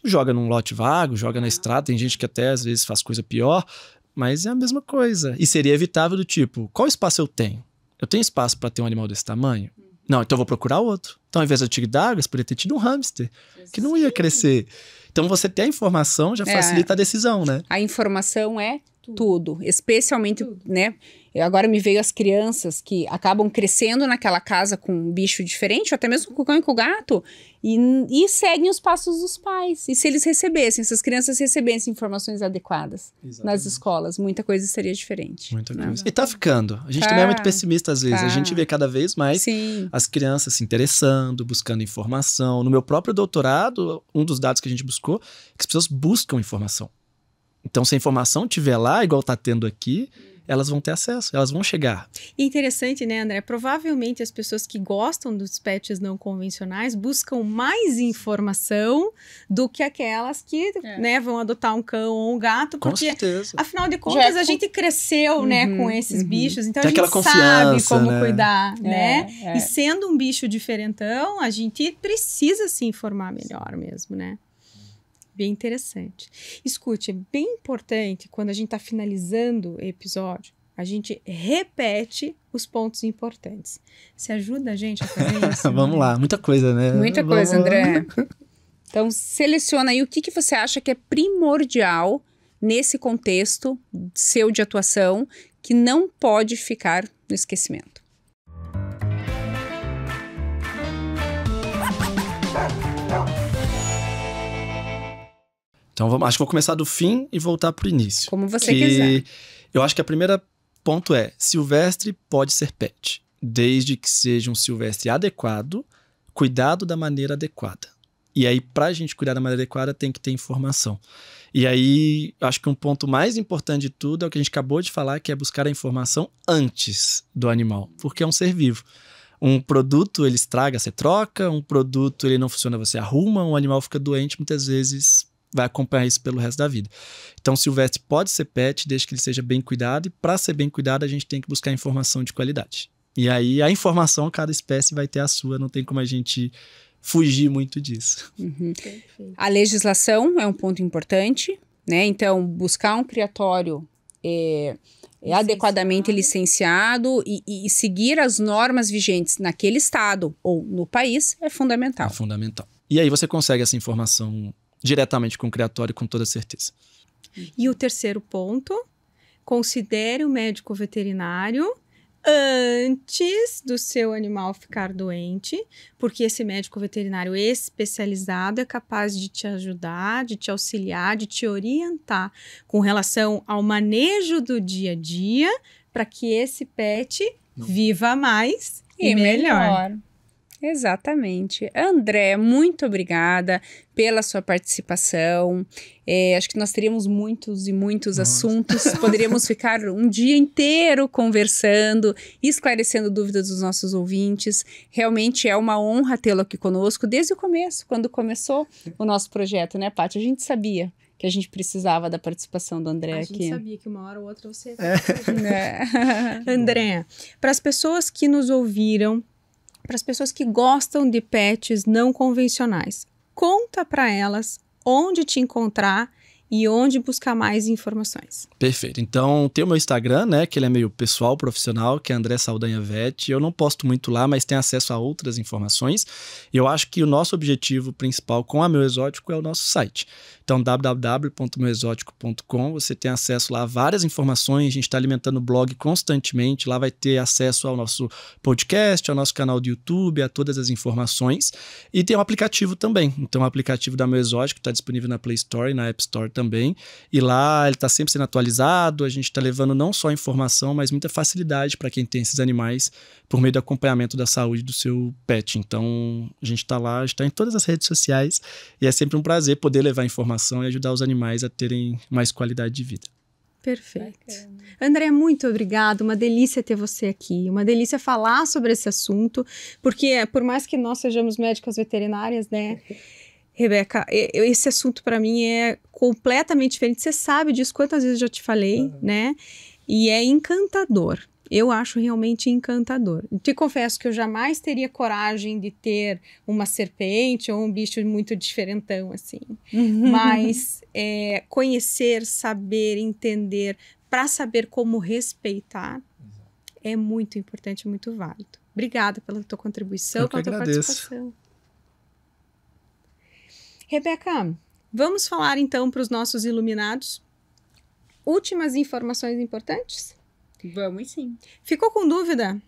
Joga num lote vago, joga na estrada. Tem gente que até às vezes faz coisa pior, mas é a mesma coisa. E seria evitável do tipo, qual espaço eu tenho? Eu tenho espaço para ter um animal desse tamanho? Não, então eu vou procurar outro. Então, ao invés do tigre d'água, você poderia ter tido um hamster, que não ia crescer. Então, você ter a informação já facilita a decisão, né? A informação é tudo. Especialmente, né? Agora me veio as crianças que acabam crescendo naquela casa com um bicho diferente, ou até mesmo com o cão e com o gato, e seguem os passos dos pais. E se eles recebessem, se as crianças recebessem informações adequadas nas escolas, muita coisa seria diferente. Muita coisa. E tá ficando. A gente também é muito pessimista às vezes. A gente vê cada vez mais as crianças se interessando, buscando informação. No meu próprio doutorado, um dos dados que a gente buscou é que as pessoas buscam informação. Então, se a informação estiver lá, igual tá tendo aqui, elas vão ter acesso, elas vão chegar. E interessante, né, André? Provavelmente as pessoas que gostam dos pets não convencionais buscam mais informação do que aquelas que né, vão adotar um cão ou um gato. Porque, com certeza. Afinal de contas, a gente cresceu né, com esses bichos, então tem a gente sabe como cuidar, né? E sendo um bicho diferentão, a gente precisa se informar melhor mesmo, né? Bem interessante. Escute, é bem importante quando a gente está finalizando o episódio, a gente repete os pontos importantes. Você ajuda a gente a fazer isso? Vamos lá, muita coisa, né? Muita coisa, André. Então, seleciona aí o que você acha que é primordial nesse contexto seu de atuação que não pode ficar no esquecimento. Então, acho que vou começar do fim e voltar para o início. Como você quiser. Eu acho que a primeira ponto é, silvestre pode ser pet, desde que seja um silvestre adequado, cuidado da maneira adequada. E aí, para a gente cuidar da maneira adequada, tem que ter informação. E aí, acho que um ponto mais importante de tudo é o que a gente acabou de falar, que é buscar a informação antes do animal, porque é um ser vivo. Um produto, ele estraga, você troca, um produto, ele não funciona, você arruma, um animal fica doente, muitas vezes vai acompanhar isso pelo resto da vida. Então, silvestre pode ser pet, desde que ele seja bem cuidado, e para ser bem cuidado, a gente tem que buscar informação de qualidade. E aí, a informação, cada espécie vai ter a sua, não tem como a gente fugir muito disso. A legislação é um ponto importante, né? Então, buscar um criatório adequadamente licenciado e seguir as normas vigentes naquele estado ou no país é fundamental. É fundamental. E aí, você consegue essa informação diretamente com o criatório, com toda certeza. E o terceiro ponto, considere o médico veterinário antes do seu animal ficar doente, porque esse médico veterinário especializado é capaz de te ajudar, de te auxiliar, de te orientar com relação ao manejo do dia a dia, para que esse pet viva mais e melhor. Exatamente. André, muito obrigada pela sua participação. Acho que nós teríamos muitos e muitos assuntos. Poderíamos ficar um dia inteiro conversando, esclarecendo dúvidas dos nossos ouvintes. Realmente é uma honra tê-lo aqui conosco desde o começo, quando começou o nosso projeto, né, Paty? A gente sabia que a gente precisava da participação do André aqui. A gente sabia que uma hora ou outra você... André, para as pessoas que nos ouviram, para as pessoas que gostam de pets não convencionais, conta para elas onde te encontrar e onde buscar mais informações. Perfeito. Então, tem o meu Instagram, né, que ele é meio pessoal, profissional, que é André Saldanha Vet. Eu não posto muito lá, mas tem acesso a outras informações. E eu acho que o nosso objetivo principal com a Meu Exótico é o nosso site. Então, www.meuexotico.com, você tem acesso lá a várias informações, a gente está alimentando o blog constantemente, lá vai ter acesso ao nosso podcast, ao nosso canal do YouTube, a todas as informações. E tem um aplicativo também. Então, o aplicativo da Meu Exótico está disponível na Play Store e na App Store também. E lá ele está sempre sendo atualizado, a gente está levando não só informação, mas muita facilidade para quem tem esses animais por meio do acompanhamento da saúde do seu pet. Então, a gente está lá, está em todas as redes sociais e é sempre um prazer poder levar informação e ajudar os animais a terem mais qualidade de vida. Perfeito. Bacana. André, muito obrigado. Uma delícia ter você aqui. Uma delícia falar sobre esse assunto, porque por mais que nós sejamos médicas veterinárias, né, Rebeca, esse assunto para mim é completamente diferente. Você sabe disso, quantas vezes eu já te falei, né? E é encantador. Eu acho realmente encantador. Te confesso que eu jamais teria coragem de ter uma serpente ou um bicho muito diferentão, assim. Mas conhecer, saber, entender, para saber como respeitar, é muito importante, muito válido. Obrigada pela tua contribuição, pela tua participação. Rebeca, vamos falar então para os nossos iluminados últimas informações importantes? Vamos sim. Ficou com dúvida?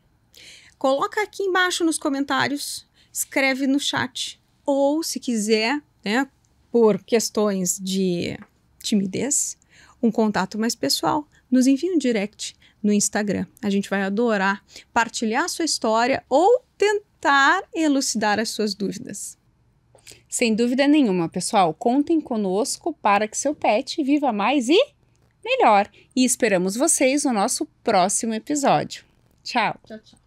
Coloca aqui embaixo nos comentários, escreve no chat. Ou, se quiser, né, por questões de timidez, um contato mais pessoal, nos envia um direct no Instagram. A gente vai adorar partilhar a sua história ou tentar elucidar as suas dúvidas. Sem dúvida nenhuma, pessoal, contem conosco para que seu pet viva mais e melhor. E esperamos vocês no nosso próximo episódio. Tchau. Tchau, tchau.